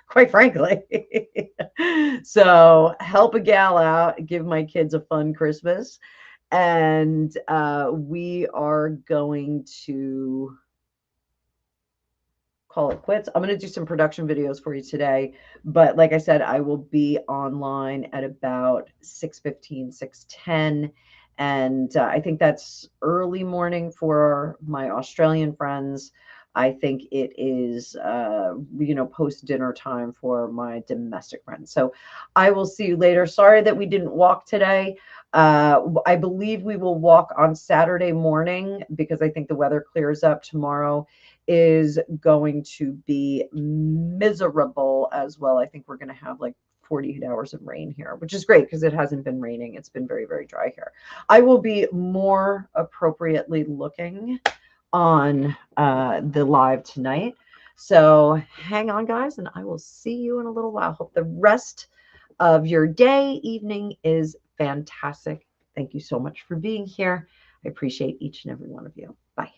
quite frankly. So help a gal out, give my kids a fun Christmas. And we are going to call it quits. I'm going to do some production videos for you today. But like I said, I will be online at about 6:15, 6:10. And I think that's early morning for my Australian friends. I think it is, post dinner time for my domestic friends. So I will see you later. Sorry that we didn't walk today. I believe we will walk on Saturday morning because I think the weather clears up. Tomorrow is going to be miserable as well. I think we're going to have like 48 hours of rain here, which is great because it hasn't been raining. It's been very, very dry here. I will be more appropriately looking on the live tonight. So hang on, guys, and I will see you in a little while. Hope the rest of your day, evening is fantastic. Thank you so much for being here. I appreciate each and every one of you. Bye.